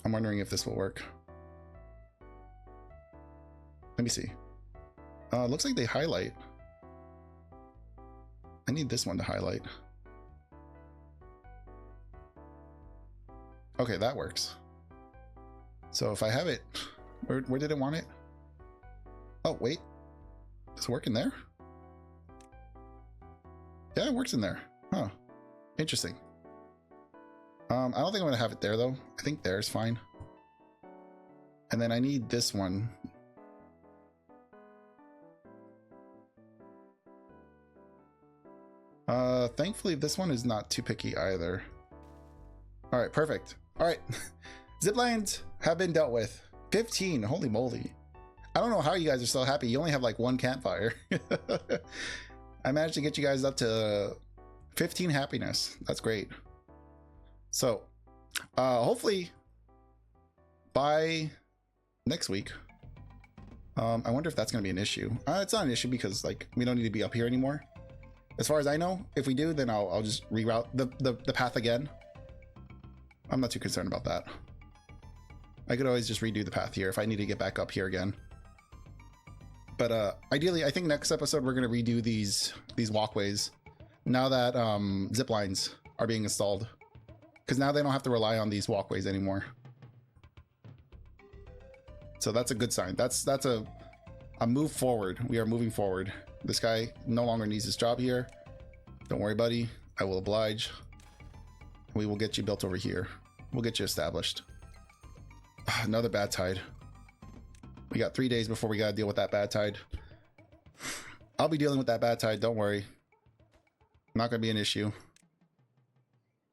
I'm wondering if this will work. Let me see. Looks like they highlight. I need this one to highlight. Okay, that works. So if I have it, where did it want it? Oh, wait. Does it work in there? Yeah, it works in there. Huh. Interesting. I don't think I'm gonna have it there though. I think there's fine. And then I need this one. Thankfully this one is not too picky either. All right, perfect. All right. Zip lines have been dealt with. 15, holy moly. I don't know how you guys are so happy. You only have like 1 campfire. I managed to get you guys up to 15 happiness. That's great. So, hopefully by next week, I wonder if that's going to be an issue. It's not an issue because like we don't need to be up here anymore. As far as I know, if we do, then I'll just reroute the path again. I'm not too concerned about that. I could always just redo the path here if I need to get back up here again. But ideally, I think next episode we're going to redo these walkways now that zip lines are being installed, because now they don't have to rely on these walkways anymore. So that's a good sign. That's a move forward. We are moving forward. This guy no longer needs his job here. Don't worry, buddy. I will oblige. We will get you built over here. We'll get you established. Another bad tide. We got 3 days before we gotta deal with that bad tide. I'll be dealing with that bad tide, don't worry. Not gonna be an issue.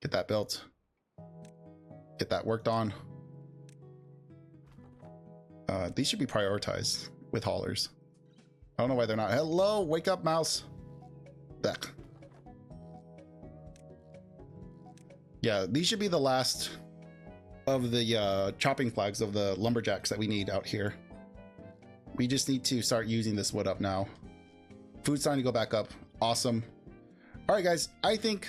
Get that built. Get that worked on. These should be prioritized with haulers. I don't know why they're not. Hello, wake up, mouse. Back. Yeah, these should be the last of the chopping flags of the lumberjacks that we need out here. We just need to start using this wood up now. Food's starting to go back up. Awesome. All right, guys, I think